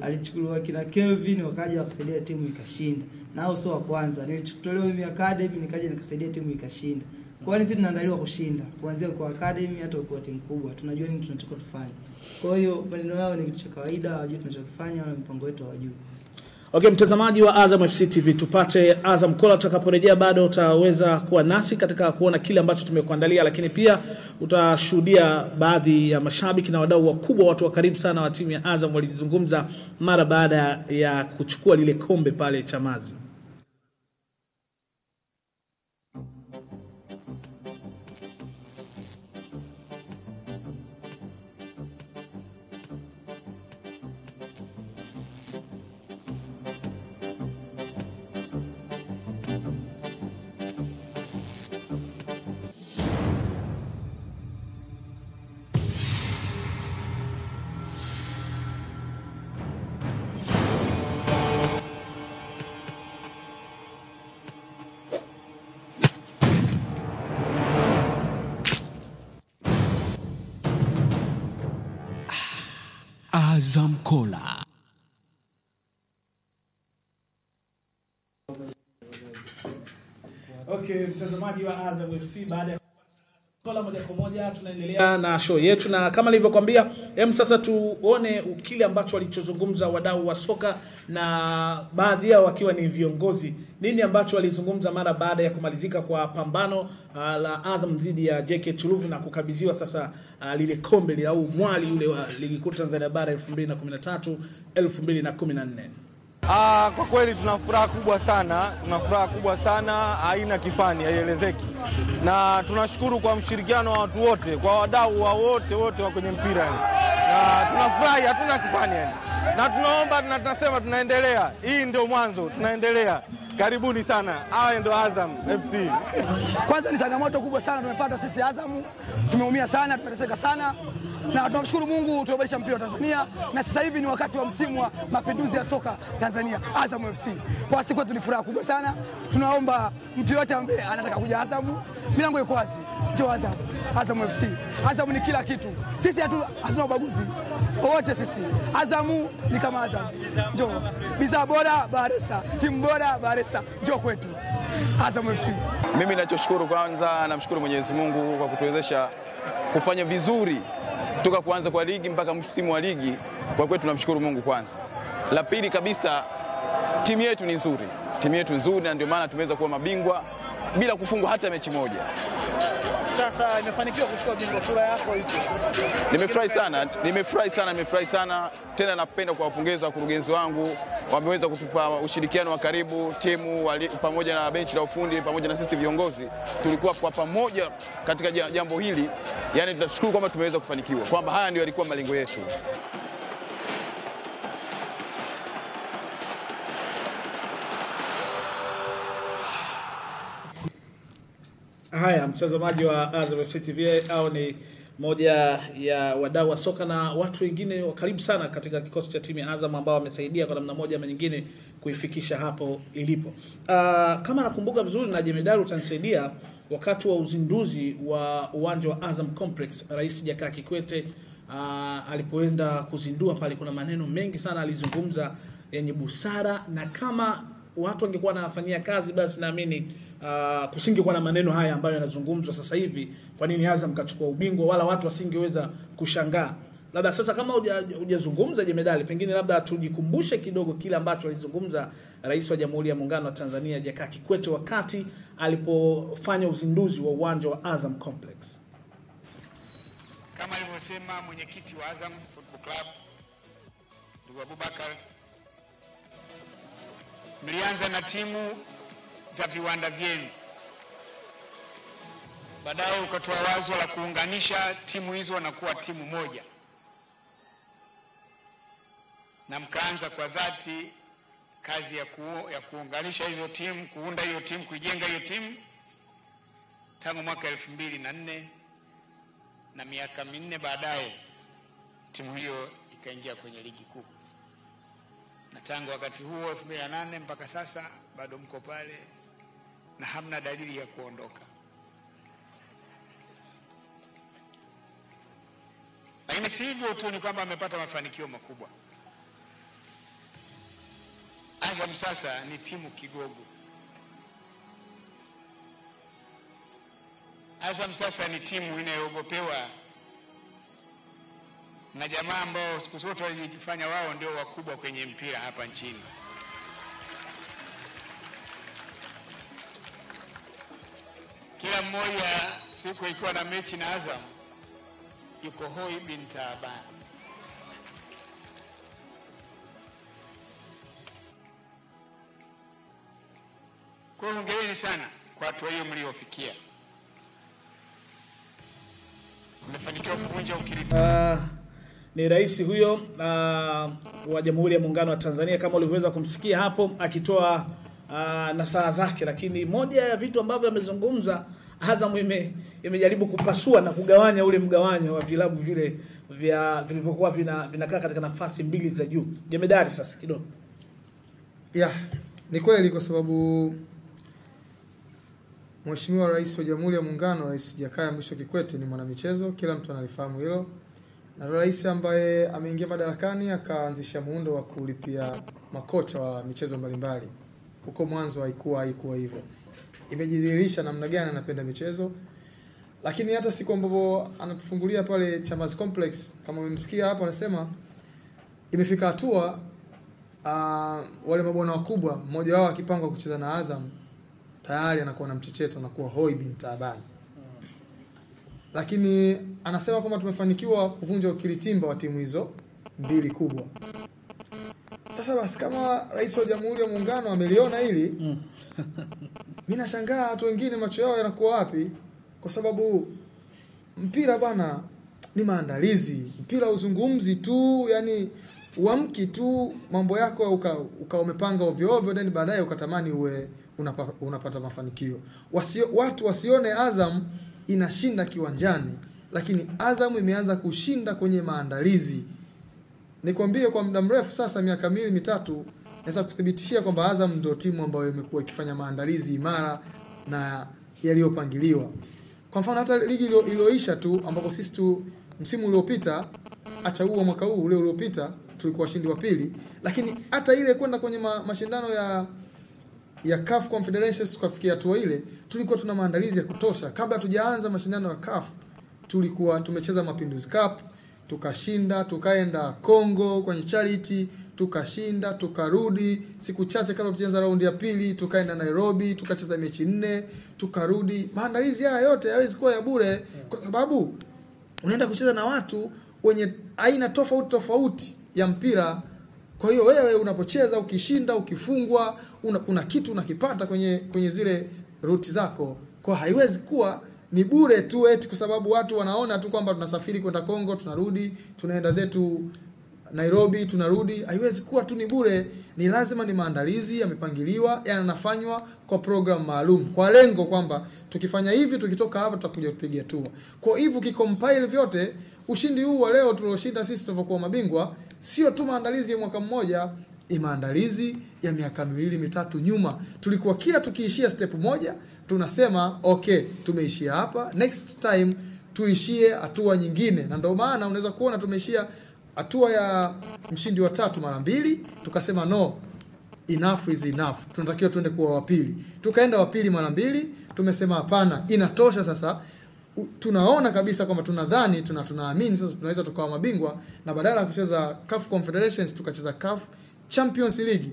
Alichukuliwa kina Kelvin wakaja wakasaidia timu ikashinda. Nao sio wa kwanza. Nilichukuliwa mimi academy nikaja nikasaidia timu ikashinda. Kwa hiyo sisi tunaandaliwa kushinda. Kuanzia kwa academy hata kwa timu kubwa. Tunajua nini tunatakiwa tufanye. Kwa hiyo maneno yao ni kitu cha kawaida, hawajui tunachokifanya na mpango wetu hawajui. Okay, mtazamaji wa Azam FC TV, tupate Azam Kola. Tutakaporejea bado utaweza kuwa nasi katika kuona kile ambacho tumekuandalia, lakini pia utashuhudia baadhi ya mashabiki na wadau wakubwa, watu wa karibu sana wa timu ya Azam walizungumza mara baada ya kuchukua lile kombe pale Chamazi. Azam Kola. Okay, mtazamaji wa Azam FC, baada ya Kola moja kwa moja tunaendelea na show yetu, na kama nilivyokuambia, sasa tuone kile ambacho walichozungumza wadau wa soka na baadhi yao wakiwa ni viongozi. Nini ambacho walizungumza mara baada ya kumalizika kwa pambano la Azam dhidi ya JK Chuluvu na kukabidhiwa sasa lile kombe au mwali ule wa ligi kuu Tanzania bara 2013 2014. Kwa kweli tuna furaha kubwa sana, haina kifani, haielezeki. Na tunashukuru kwa mshirikiano wa watu wote, kwa wadau wote wa kwenye mpira. Na tunafurahi, hatuna kifani yani. Na tunaomba na tunasema tunaendelea. Hii ndio mwanzo, tunaendelea. Karibuni sana. Hawa ndio Azam FC. Kwanza ni changamoto kubwa sana tumepata sisi Azam. Tumeumia sana, tumeteseka sana. Na tunamshukuru Mungu tumebadilisha mpira wa Tanzania, na sasa hivi ni wakati wa msimu wa mapinduzi ya soka Tanzania, Azam FC. Kwa siku yetu ni furaha kubwa sana. Tunaomba mtu yote ambaye anataka kuja Azam, milango iko wazi. Njoo Azam, Azam FC. Azam ni kila kitu. Sisi hatuna ubaguzi. Wote sisi. Azam ni kama Azam. Njoo. Bidhaa bora Baresa, timu bora Baresa. Njoo kwetu. Azam FC. Mimi ninachoshukuru kwanza, namshukuru Mwenyezi Mungu kwa kutuwezesha kufanya vizuri kutoka kuanza kwa ligi mpaka msimu wa ligi. Kwa kweli tunamshukuru Mungu kwanza. La pili kabisa, timu yetu ni nzuri, na ndio maana tumeweza kuwa mabingwa bila kufungwa hata mechi moja. Sasa imefanikiwa kuchukua bingwa, sura yako ipo. Nimefurahi sana. Tena napenda kuwapongeza wakurugenzi wangu, wameweza kutupa ushirikiano wa karibu, timu pamoja na benchi la ufundi pamoja na sisi viongozi. Tulikuwa kwa pamoja katika jambo hili. Yaani tunashukuru kwamba tumeweza kufanikiwa, kwamba haya ndio yalikuwa malengo yetu. Haya, mtazamaji wa Azam FC TV, au ni moja ya wadau wa soka na watu wengine wa karibu sana katika kikosi cha timu ya Azam ambao wamesaidia kwa namna moja ama nyingine kuifikisha hapo ilipo. Kama nakumbuka vizuri na Jemedari utanisaidia, wakati wa uzinduzi wa uwanja wa Azam Complex, Rais Jakaya Kikwete alipoenda kuzindua pale, kuna maneno mengi sana alizungumza yenye busara, na kama watu wangekuwa wanafanyia kazi basi naamini kusingekuwa na maneno haya ambayo yanazungumzwa sasa hivi. Kwa nini Azam kachukua ubingwa, wala watu wasingeweza kushangaa. Labda sasa kama hujazungumza Jemedali, pengine labda tujikumbushe kidogo kile ambacho alizungumza Rais wa Jamhuri ya Muungano wa Tanzania Jakaya Kikwete wakati alipofanya uzinduzi wa uwanja wa Azam Complex. Kama alivyosema mwenyekiti wa Azam Football Club ndugu Abubakar, mlianza na timu za viwanda vyenu, baadaye ukatoa wazo la kuunganisha timu hizo na kuwa timu moja, na mkaanza kwa dhati kazi ya kuunganisha hizo timu, kuunda hiyo timu, kuijenga hiyo timu tangu mwaka 2004, na miaka 4 baadaye timu hiyo ikaingia kwenye ligi kuu. na tangu wakati huo 2008 mpaka sasa bado mko pale na hamna dalili ya kuondoka. Lakini si hivyo tu, ni kwamba amepata mafanikio makubwa. Azam sasa ni timu kigogo. Azam sasa ni timu inayoogopewa na jamaa ambao siku zote walijifanya wao ndio wakubwa kwenye mpira hapa nchini. Kila mmoja siku ikiwa na mechi na Azam yuko hoi bin taabani. Kwa hiyo hongereni sana kwa hatua hiyo mliofikia. Mmefanikiwa kuvunja ukiritimba. Ni rais huyo wa Jamhuri ya Muungano wa Tanzania, kama ulivyoweza kumsikia hapo akitoa nasaha zake. Lakini moja ya vitu ambavyo amezungumza, Azam imejaribu kupasua na kugawanya ule mgawanyo wa vilabu vile vilivyokuwa vinakaa katika nafasi mbili za juu. Jemedari sasa kidogo. Ni kweli, kwa sababu Mheshimiwa Rais wa Jamhuri ya Muungano, Rais Jakaya Mrisho Kikwete, ni mwanamichezo, kila mtu analifahamu hilo. Na rais ambaye ameingia madarakani akaanzisha muundo wa kulipia makocha wa michezo mbalimbali. Huko mwanzo haikuwa hivyo. Imejidhihirisha namna gani anapenda michezo. Lakini hata siku ambapo anatufungulia pale Chamazi Complex, kama umemsikia hapo anasema imefika hatua wale mabwana wakubwa, mmoja wao akipanga kucheza na Azam tayari anakuwa na mchecheto, anakuwa hoi bin taabani. Lakini anasema kwamba tumefanikiwa kuvunja ukiritimba wa timu hizo mbili kubwa. Sasa basi, kama rais wa Jamhuri ya Muungano ameliona hili, mimi nashangaa watu wengine macho yao yanakuwa wapi? Kwa sababu mpira bana ni maandalizi. Mpira uzungumzi tu, yani uamki tu mambo yako umepanga ovyo ovyo, then baadaye ukatamani uwe unapata mafanikio. Watu wasione Azam inashinda kiwanjani, lakini Azam imeanza kushinda kwenye maandalizi. Nikwambie kwa muda mrefu sasa, miaka 2-3, naweza kuthibitishia kwamba Azam ndio timu ambayo imekuwa ikifanya maandalizi imara na yaliyopangiliwa. Kwa mfano hata ligi iliyoisha tu, ambapo sisi tu msimu uliopita, acha huo mwaka huu, ule uliopita tulikuwa washindi wa pili, lakini hata ile kwenda kwenye mashindano ya CAF Confederations tukafikia hatua ile, tulikuwa tuna maandalizi ya kutosha. Kabla tujaanza mashindano ya CAF tulikuwa tumecheza Mapinduzi Cup, tukashinda, tukaenda Kongo kwenye charity, tukashinda, tukarudi. Siku chache kabla tujaanza raundi ya pili tukaenda Nairobi, tukacheza mechi 4, tukarudi. Maandalizi haya yote hayawezi kuwa ya bure, kwa sababu unaenda kucheza na watu wenye aina tofauti ya mpira. Kwa hiyo wewe unapocheza, ukishinda, ukifungwa, kuna kitu unakipata kwenye zile ruti zako. Kwa haiwezi kuwa ni bure tu eti kwa sababu watu wanaona tu kwamba tunasafiri kwenda Kongo, tunarudi, tunaenda zetu Nairobi, tunarudi. Haiwezi kuwa tu ni bure. Ni lazima ni maandalizi yamepangiliwa, yanafanywa kwa program maalum, kwa lengo kwamba tukifanya hivi, tukitoka hapa tutakuja kupiga hatua. Kwa hivyo kikompile vyote, ushindi huu wa leo tulioshinda sisi tulivyokuwa mabingwa sio tu maandalizi ya mwaka mmoja, ni maandalizi ya miaka 2-3 nyuma. Tulikuwa kila tukiishia step moja tunasema okay, tumeishia hapa, next time tuishie hatua nyingine. Na ndio maana unaweza kuona tumeishia hatua ya mshindi wa 3 mara 2, tukasema no, enough is enough, tunatakiwa tuende kuwa wa pili. Tukaenda wa pili mara 2, tumesema hapana, inatosha sasa. Tunaona kabisa kwamba tunadhani tunaamini sasa tunaweza tukawa mabingwa, na badala ya kucheza CAF Confederations tukacheza CAF Champions League.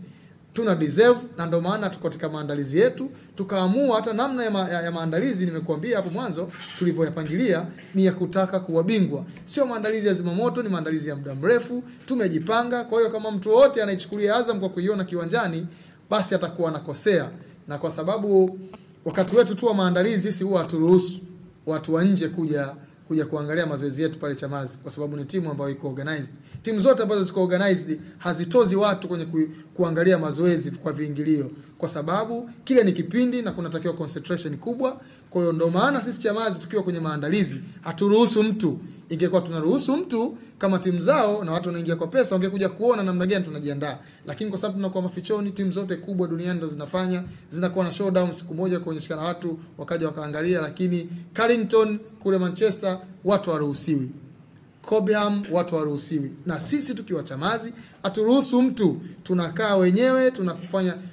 Tuna deserve, na ndio maana tuko katika maandalizi yetu, tukaamua hata namna ya maandalizi nimekuambia hapo mwanzo tulivyoyapangilia ni ya kutaka kuwa bingwa. Sio maandalizi ya zimamoto, ni maandalizi ya muda mrefu, tumejipanga. Kwa hiyo kama mtu wote anaichukulia Azam kwa kuiona kiwanjani, basi atakuwa anakosea. Na kwa sababu wakati wetu tu wa maandalizi sisi huwa haturuhusu watu wa nje kuja kuangalia mazoezi yetu pale Chamazi, kwa sababu ni timu ambayo iko organized. Timu zote ambazo ziko organized hazitozi watu kwenye kuangalia mazoezi kwa viingilio, kwa sababu kile ni kipindi na kunatakiwa concentration kubwa. Kwa hiyo ndio maana sisi Chamazi tukiwa kwenye maandalizi haturuhusu mtu ingekuwa tunaruhusu mtu kama timu zao na watu wanaingia kwa pesa wangekuja kuona namna gani tunajiandaa. Lakini kwa sababu tunakuwa mafichoni, timu zote kubwa duniani ndo zinafanya, zinakuwa na showdown siku moja kuonyeshana watu wakaja wakaangalia. Lakini Carrington kule Manchester watu hawaruhusiwi, Cobham watu hawaruhusiwi, na sisi tukiwa Chamazi aturuhusu mtu, tunakaa wenyewe,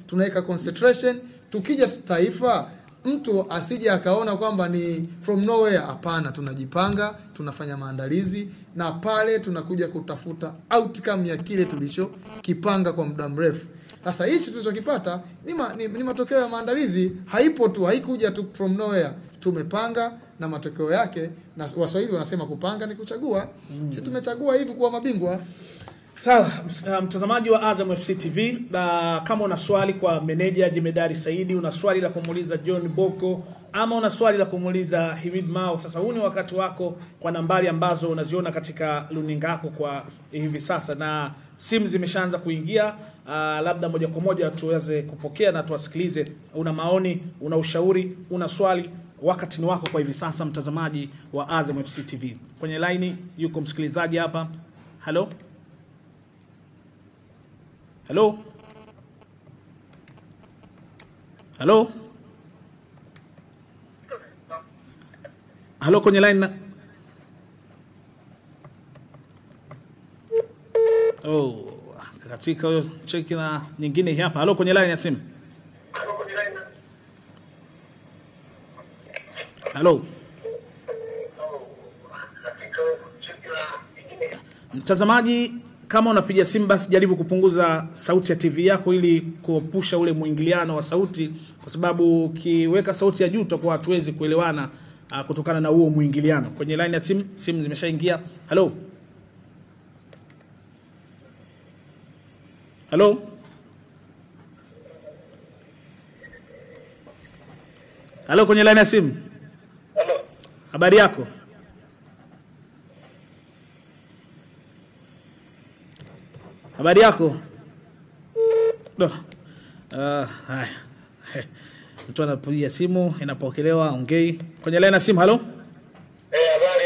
tunaweka concentration. Tukija Taifa mtu asije akaona kwamba ni from nowhere. Hapana, tunajipanga, tunafanya maandalizi, na pale tunakuja kutafuta outcome ya kile tulichokipanga kwa muda mrefu. Sasa hichi tulichokipata ni matokeo ya maandalizi, haikuja tu from nowhere. Tumepanga na matokeo yake, na Waswahili wanasema kupanga ni kuchagua. Sisi tumechagua hivi kuwa mabingwa. Sawa, mtazamaji wa Azam FC TV, kama una swali kwa meneja Jemedari Saidi, una swali la kumuuliza John Boko, ama una swali la kumuuliza Himid Mao, sasa huu ni wakati wako kwa nambari ambazo unaziona katika runinga yako kwa hivi sasa, na simu zimeshaanza kuingia. Labda moja kwa moja tuweze kupokea na tuwasikilize. Una maoni, una ushauri, una swali, wakati ni wako kwa hivi sasa, mtazamaji wa Azam FC TV. Kwenye line yuko msikilizaji hapa. Hello? Hello? Hello? Hello kwenye line. Katika hiyo cheki na nyingine hapa. Hello kwenye line ya simu. Hello. Mtazamaji, kama unapiga simu basi jaribu kupunguza sauti ya TV yako ili kuepusha ule muingiliano wa sauti, kwa sababu ukiweka sauti ya juu tutakuwa hatuwezi kuelewana kutokana na huo muingiliano. Kwenye line ya simu zimeshaingia. Hello. Hello. Hello kwenye line ya simu. Hello. Habari yako? Habari yako? Haya. Mtu anapiga simu, inapokelewa, ongei. Kwenye line ya simu, hello?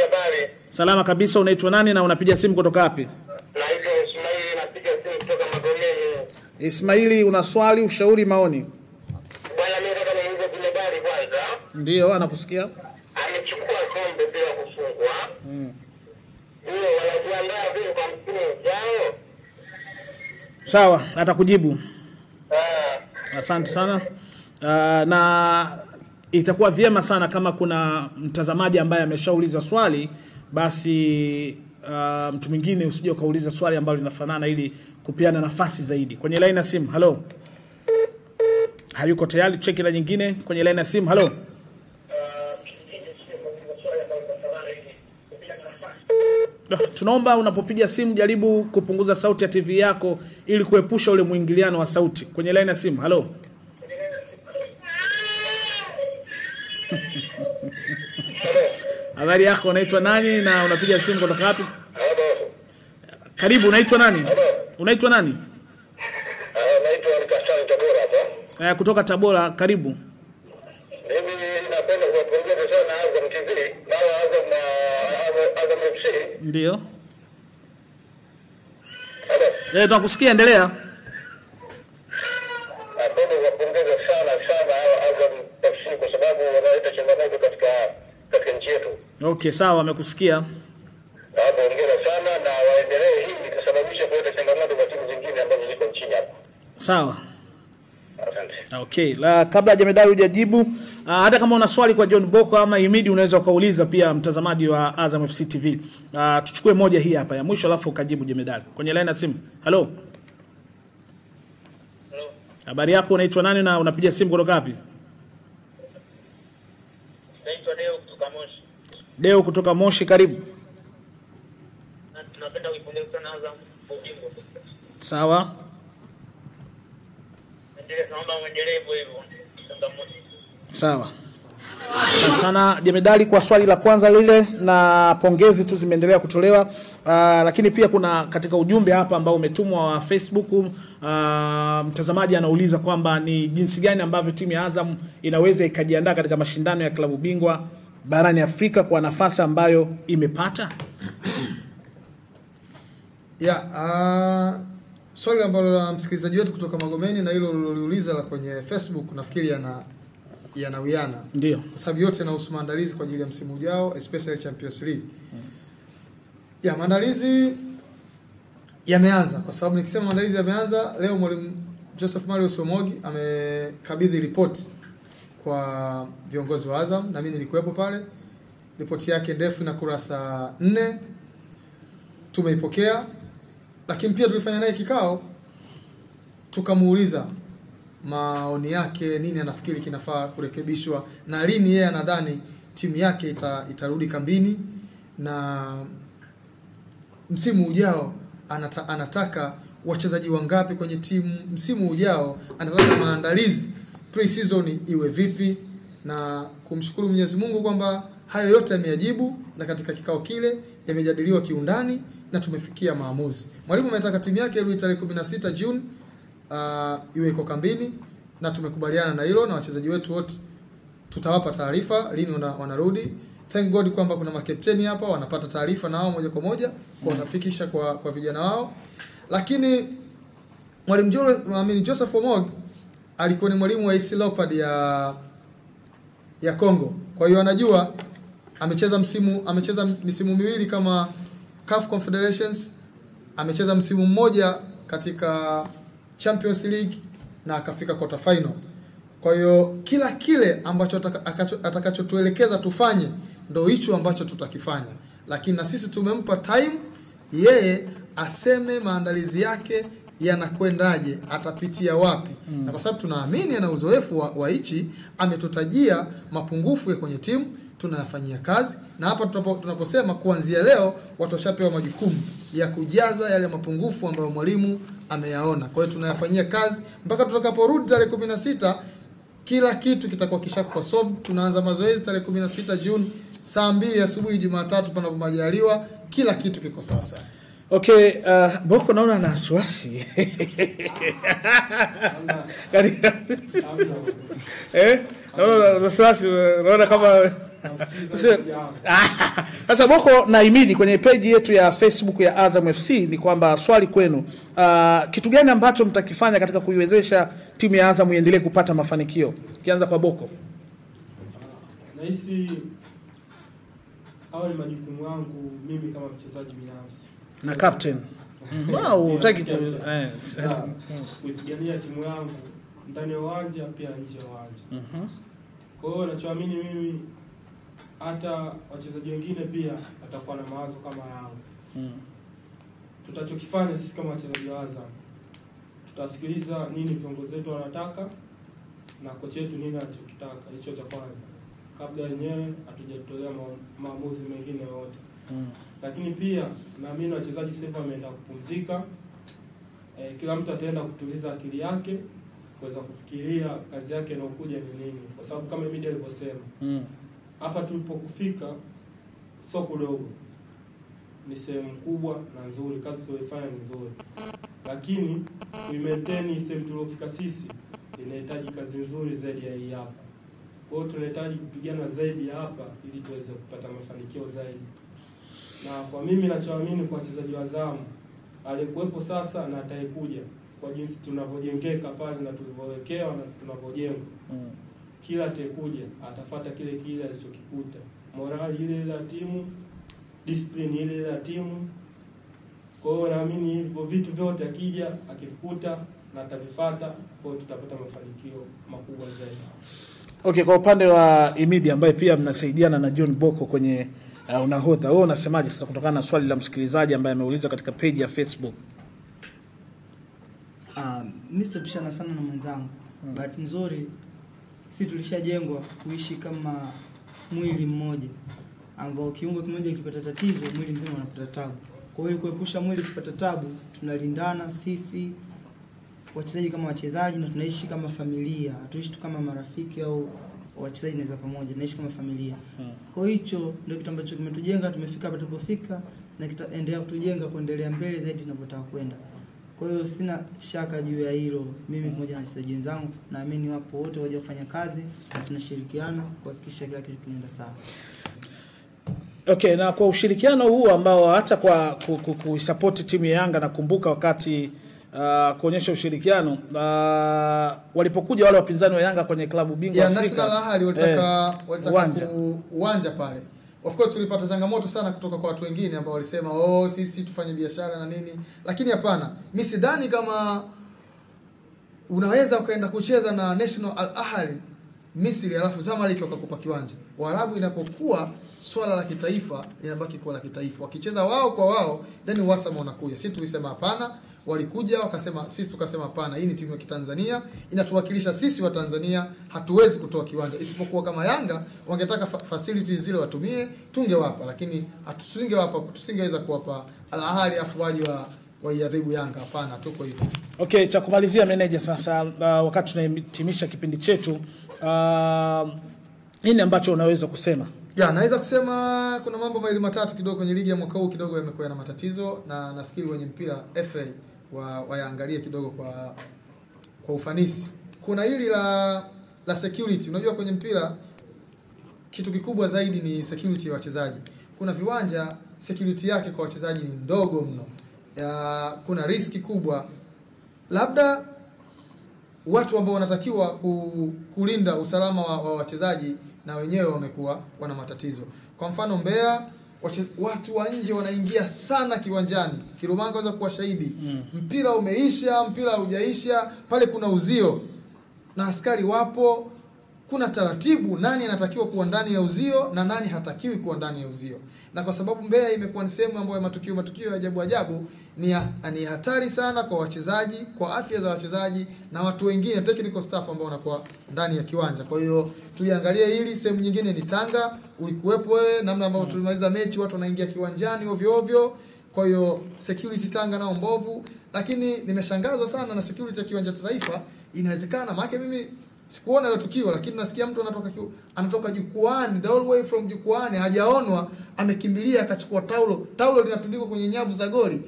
Habari. Salama kabisa, unaitwa nani na unapiga simu kutoka wapi? Naitwa Ismaili, napiga simu kutoka Magomeni. Ismaili, una swali, ushauri, maoni? Bwana, mimi nataka niulize Jemedari kwanza. Ndio, anakusikia. Amechukua kombe bila kufungwa. Ndio, wanajiandaa vile kwa msimu ujao. Sawa, atakujibu. Asante sana. Na itakuwa vyema sana kama kuna mtazamaji ambaye ameshauliza swali, basi mtu mwingine usije ukauliza swali ambalo linafanana ili kupiana nafasi zaidi. Kwenye line ya simu, hello. Hayuko tayari, cheki la nyingine. Kwenye line ya simu, hello. Tunaomba unapopiga simu jaribu kupunguza sauti ya TV yako ili kuepusha ule muingiliano wa sauti. Kwenye line ya simu, hello. Habari yako, unaitwa nani na unapiga simu kutoka wapi? Karibu, unaitwa nani? Unaitwa nani? Naitwa Nikasani Tabora hapa. Kutoka Tabora, karibu. Mimi napenda kuwapongeza sana Azam TV na Azam FC. Ndio. Tunakusikia, endelea. Napenda kuwapongeza sana Azam FC kwa sababu wanaleta changamoto katika nchi yetu. Okay, sawa, amekusikia. Hapo hongera sana na waendelee hivi kusababisha kuleta changamoto kwa timu zingine ambazo ziko nchini hapa. Sawa. Asante. Okay, kabla Jemedari hujajibu, hata kama una swali kwa John Boko ama Imidi unaweza ukauliza pia mtazamaji wa Azam FC TV. Tuchukue moja hii hapa ya mwisho alafu ukajibu Jemedari. Kwenye line ya simu. Hello. Hello. Habari yako, unaitwa nani na unapiga simu kutoka wapi? Naitwa Deo kutoka Moshi. Deo kutoka Moshi, karibu. Tunapenda kuipongeza sana Azam kwa ubingwa. Sawa. Naomba muendelee hivyo. Sawa. Asante sana Jemedari kwa swali la kwanza lile, na pongezi tu zimeendelea kutolewa. Lakini pia kuna katika ujumbe hapa ambao umetumwa wa Facebook, mtazamaji anauliza kwamba ni jinsi gani ambavyo timu ya Azam inaweza ikajiandaa katika mashindano ya klabu bingwa barani Afrika kwa nafasi ambayo imepata? Swali ambalo la msikilizaji wetu kutoka Magomeni na hilo uliuliza la kwenye Facebook nafikiri yanawiana. Ndio. Kwa sababu yote yanahusu maandalizi kwa ajili ya msimu ujao, especially Champions League. Maandalizi yameanza, kwa sababu nikisema maandalizi yameanza, leo mwalimu Joseph Marius Omogi amekabidhi ripoti kwa viongozi wa Azam na mimi nilikuwepo pale. Ripoti yake ndefu na kurasa 4. Tumeipokea, lakini pia tulifanya naye kikao tukamuuliza maoni yake, nini anafikiri kinafaa kurekebishwa na lini yeye anadhani timu yake itarudi kambini, na msimu ujao anataka wachezaji wangapi kwenye timu, msimu ujao anataka maandalizi pre-season iwe vipi, na kumshukuru Mwenyezi Mungu kwamba hayo yote yamejibu, na katika kikao kile yamejadiliwa kiundani na tumefikia maamuzi. Mwalimu ametaka timu yake irudi tarehe 16 June iwe iko kambini, na tumekubaliana na hilo, na wachezaji wetu wote tutawapa taarifa lini wanarudi. Thank God kwamba kuna makapteni hapa wanapata taarifa na wao moja kwa moja kwa wanafikisha kwa vijana wao. Lakini mwalimu Joseph Omogi alikuwa ni mwalimu wa AS Leopard ya Congo. Kwa hiyo anajua, amecheza misimu miwili kama CAF Confederations, amecheza msimu mmoja katika Champions League na akafika quarter final. Kwa hiyo kila kile ambacho atakachotuelekeza tufanye ndio hicho ambacho tutakifanya. Lakini na sisi tumempa time yeye aseme maandalizi yake yanakwendaje, atapitia wapi. Na kwa sababu tunaamini ana uzoefu wa hichi, ametutajia mapungufu ya kwenye timu, tunayafanyia kazi. Na hapa tunaposema kuanzia leo watu washapewa majukumu ya kujaza yale mapungufu ambayo mwalimu ameyaona. Kwa hiyo tunayafanyia kazi mpaka tutakaporudi tarehe 16, kila kitu kitakuwa kishakuwa solved. Tunaanza mazoezi tarehe 16 June saa 2 asubuhi Jumatatu panapo majaliwa, kila kitu kiko sawa sawa. Okay, Boko naona na wasiwasi. Naona wasiwasi, naona kama sasa Boko na Imidi kwenye page yetu ya Facebook ya Azam FC ni kwamba swali kwenu, kitu gani ambacho mtakifanya katika kuiwezesha timu ya Azam iendelee kupata mafanikio? Kianza kwa Boko. Nahisi hao ni majukumu yangu mimi kama mchezaji binafsi na captain. Wow, utaki kuipigania timu yangu ndani ya uwanja pia nje ya uwanja. Kwa hiyo nachoamini mimi, hata wachezaji wengine pia watakuwa na mawazo kama yangu. Tutachokifanya sisi kama wachezaji wa Azam, tutasikiliza nini viongozi wetu wanataka na kocha wetu nini anachokitaka. Hicho cha kwanza, kabla yenyewe hatujatolea maamuzi mengine yote. Lakini pia naamini wachezaji sasa wameenda kupumzika. Kila mtu ataenda kutuliza akili yake kuweza kufikiria kazi yake inayokuja ni nini, kwa sababu kama media alivyosema, hapa tulipokufika sio kudogo, ni sehemu kubwa na nzuri, kazi tuliyofanya ni nzuri, lakini kuimaintain sehemu tuliyofika sisi inahitaji kazi nzuri zaidi ya hii hapa. Kwa hiyo tunahitaji kupigana zaidi hapa ili tuweze kupata mafanikio zaidi. Na kwa mimi ninachoamini kwa wachezaji wa Azam aliyekuwepo sasa na atayekuja, kwa jinsi tunavyojengeka pale na tulivyowekewa na tunavyojenga, kila atekuja atafuata kile alichokikuta, morali ile ya timu, discipline ile ya timu. Kwa hiyo naamini hivyo vitu vyote akija akivikuta na atavifuata, kwa hiyo tutapata mafanikio makubwa zaidi. Okay, kwa upande wa Imidi ambaye pia mnasaidiana na John Boko kwenye unahodha, wewe unasemaje sasa kutokana na swali la msikilizaji ambaye ameuliza katika page ya Facebook? Mimi sipishana sana na mwenzangu. Bahati nzuri sisi tulishajengwa kuishi kama mwili mmoja, ambao kiungo kimoja kipata tatizo mwili mzima unapata tabu. Kwa hiyo kuepusha mwili kupata tabu, tunalindana sisi wachezaji kama wachezaji, na tunaishi kama familia. Hatuishi tu kama marafiki au wachezaji naweza pamoja, tunaishi kama familia. Kwa hicho ndio kitu ambacho kimetujenga, tumefika hapa tulipofika, na kitaendelea kutujenga kuendelea mbele zaidi tunapotaka kwenda. Kwa hiyo sina shaka juu ya hilo. Mimi pamoja na wachezaji wenzangu naamini wapo wote waje kufanya kazi na tunashirikiana kuhakikisha kila kitu kinaenda sawa. Okay, na kwa ushirikiano huu ambao hata kwa kuisupport timu ya Yanga, nakumbuka wakati kuonyesha ushirikiano walipokuja wale wapinzani wa Yanga kwenye klabu bingwa Afrika. National Ahali walitaka uwanja pale. Of course tulipata changamoto sana kutoka kwa watu wengine ambao walisema sisi tufanye biashara na nini, lakini hapana, mimi sidhani kama unaweza ukaenda kucheza na National Al-Ahli Misri alafu Zamalek wakakupa kiwanja. Waarabu inapokuwa swala la kitaifa linabaki kuwa la kitaifa. Wakicheza wao kwa wao, then uhasama unakuja. Sisi tulisema hapana, walikuja wakasema, sisi tukasema hapana, hii ni timu ya Kitanzania, inatuwakilisha sisi wa Tanzania, hatuwezi kutoa kiwanja. Isipokuwa kama Yanga wangetaka facilities zile watumie, tungewapa, lakini tusingeweza kuwapa Al-Ahli afuaji wa yadhibu Yanga, hapana, tuko hivyo. Okay, cha kumalizia manager sasa, wakati tunahitimisha kipindi chetu, nini ambacho unaweza kusema? Naweza kusema kuna mambo mawili matatu kidogo kwenye ligi ya mwaka huu kidogo yamekuwa na matatizo, na nafikiri wenye mpira FA wayaangalie kidogo kwa ufanisi. Kuna hili la security. Unajua kwenye mpira kitu kikubwa zaidi ni security ya wachezaji. Kuna viwanja security yake kwa wachezaji ni ndogo mno. Kuna riski kubwa. Labda watu ambao wanatakiwa kulinda usalama wa wachezaji na wenyewe wamekuwa wana matatizo. Kwa mfano Mbeya, watu wa nje wanaingia sana kiwanjani. Kirumanga waweza kuwa shahidi. Mpira umeisha, mpira hujaisha, pale kuna uzio na askari wapo. Kuna taratibu nani anatakiwa kuwa ndani ya uzio na nani hatakiwi kuwa ndani ya uzio. Na kwa sababu Mbeya imekuwa ni sehemu ambayo matukio ya ajabu ni hatari sana kwa wachezaji, kwa afya za wachezaji na watu wengine, technical staff ambao wanakuwa ndani ya kiwanja. Kwa hiyo tuliangalia hili. Sehemu nyingine ni Tanga, ulikuwepo wewe, namna ambayo tulimaliza mechi watu wanaingia kiwanjani ovyo ovyo. Kwa hiyo security Tanga nao mbovu, lakini nimeshangazwa sana na security ya kiwanja cha Taifa. Inawezekana maana mimi sikuona ile tukio, lakini nasikia mtu anatoka jukwaani, the whole way from jukwaani, hajaonwa, amekimbilia akachukua taulo linatundikwa kwenye nyavu za goli.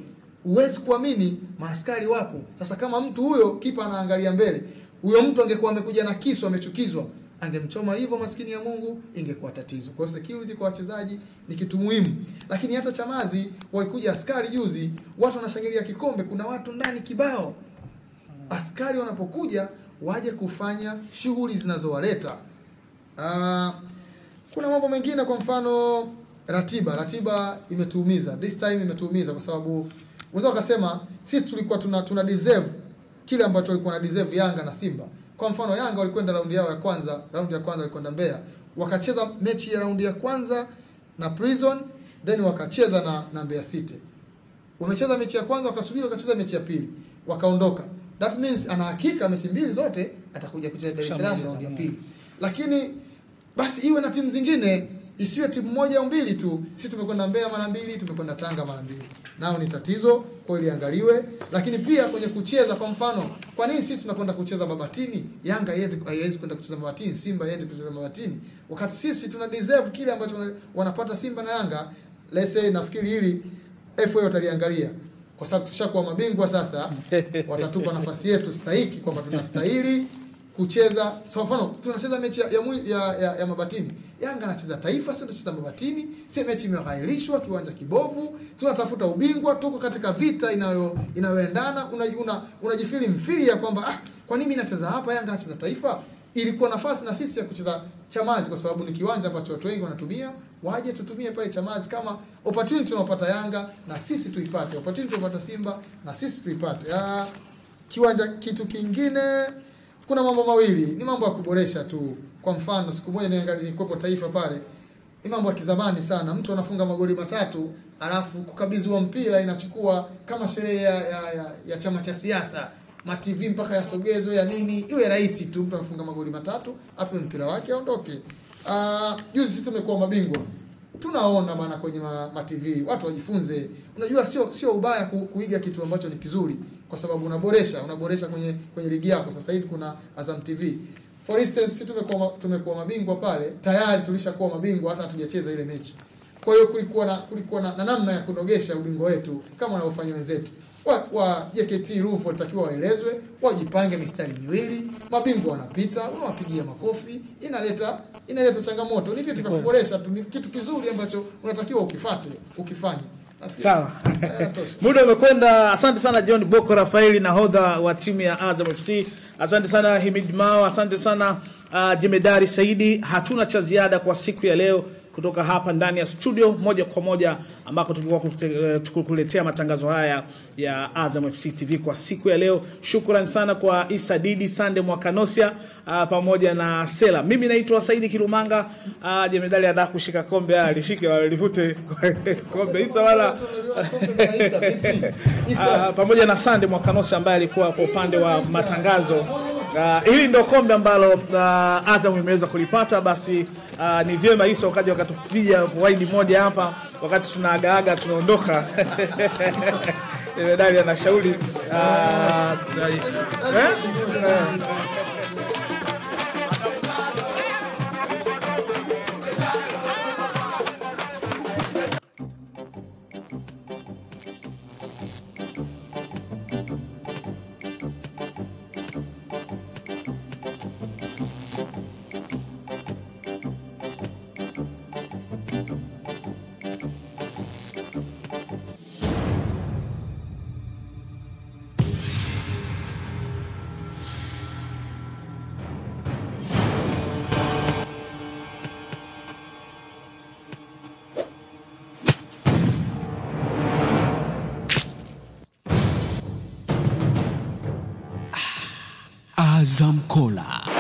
Uwezi kuamini, maaskari wapo. Sasa kama mtu huyo kipa anaangalia mbele, huyo mtu angekuwa amekuja na kisu amechukizwa, angemchoma hivyo, maskini ya Mungu, ingekuwa tatizo. Kwa hiyo security kwa wachezaji ni kitu muhimu. Lakini hata Chamazi walikuja askari juzi, watu wanashangilia kikombe, kuna watu ndani kibao. Askari wanapokuja waje kufanya shughuli zinazowaleta. Kuna mambo mengine, kwa mfano ratiba imetuumiza. This time imetuumiza kwa sababu unaweza kusema sisi tulikuwa tuna deserve kile ambacho walikuwa na deserve Yanga na Simba. Kwa mfano Yanga walikwenda raundi ya kwanza walikwenda Mbeya, wakacheza mechi ya raundi ya kwanza na Prison, then wakacheza na Mbeya City. Wamecheza mechi ya kwanza, wakasubiri wakacheza mechi ya pili, wakaondoka. That means ana hakika mechi mbili zote atakuja kucheza Dar es Salaam raundi ya pili. Lakini basi iwe na timu zingine, isiwe timu moja au mbili tu. Sisi tumekwenda Mbeya mara mbili, tumekwenda Tanga mara mbili. Nao ni tatizo, kwa hiyo liangaliwe. Lakini pia kwenye kucheza, kwa mfano, kwa nini sisi tunakwenda kucheza Mabatini, Yanga haiwezi kwenda kucheza Mabatini, Simba haiwezi kucheza Mabatini, wakati sisi tuna deserve kile ambacho wanapata Simba na Yanga? Let's say nafikiri hili FA wataliangalia. Kwa sababu tushakuwa mabingwa sasa, watatupa nafasi yetu stahiki kwamba tunastahili kucheza. So mfano tunacheza mechi ya Mabatini, Yanga anacheza Taifa, sisi tunacheza Mabatini, si mechi imehairishwa, kiwanja kibovu, tunatafuta ubingwa, tuko katika vita inayoendana. Unajifili mfili ya kwamba kwa nini mimi nacheza hapa, Yanga anacheza Taifa? Ilikuwa nafasi na sisi ya kucheza Chamazi kwa sababu ni kiwanja ambacho watu wengi wanatumia. Waje tutumie pale Chamazi kama opportunity tunapata Yanga na sisi tuipate, opportunity tunapata Simba na sisi tuipate. Kiwanja kitu kingine, kuna mambo mawili, ni mambo ya kuboresha tu. Kwa mfano siku moja nilikuwepo Taifa pale, ni mambo ya kizamani sana. Mtu anafunga magoli 3 alafu kukabidhiwa mpira inachukua kama sherehe ya chama cha siasa. TV mpaka yasogezwe ya nini, iwe rahisi tu, mtu anafunga magoli 3 ape mpira wake aondoke. Juzi sisi tumekuwa mabingwa, tunaona bana kwenye TV, watu wajifunze. Unajua sio ubaya kuiga kitu ambacho ni kizuri, kwa sababu unaboresha kwenye ligi yako. Sasa hivi kuna Azam TV, for instance, sisi tumekuwa mabingwa pale, tayari tulishakuwa mabingwa hata hatujacheza ile mechi. Kwa hiyo kulikuwa na namna ya kunogesha ubingwa wetu kama wanaofanya wenzetu. wa JKT Ruvu walitakiwa waelezwe, wajipange mistari miwili, mabingwa wanapita, unawapigia makofi, inaleta changamoto. Ni vitu vya kuboresha tu, ni kitu kizuri ambacho unatakiwa ukifanye. Sawa. Muda umekwenda. Asante sana John Boko Rafaeli, nahodha wa timu ya Azam FC. Asante sana Himid Mao, asante sana Jemedari Saidi. Hatuna cha ziada kwa siku ya leo kutoka hapa ndani ya studio moja kwa moja ambako tulikuwa tukukuletea matangazo haya ya Azam FC TV kwa siku ya leo. Shukrani sana kwa Isa Didi, Sande Mwakanosia pamoja na Sela. Mimi naitwa Saidi Kilumanga. Jemedali anataka kushika kombe, alishike walivute kombe Isa wala pamoja na Sande Mwakanosia ambaye alikuwa kwa upande wa matangazo. Hili ndio kombe ambalo Azam imeweza kulipata. Basi ni vyema Isa ukaja wakatupiga wide moja hapa wakati tunaagaaga tunaondoka. Jemedali anashauri Azam Kola.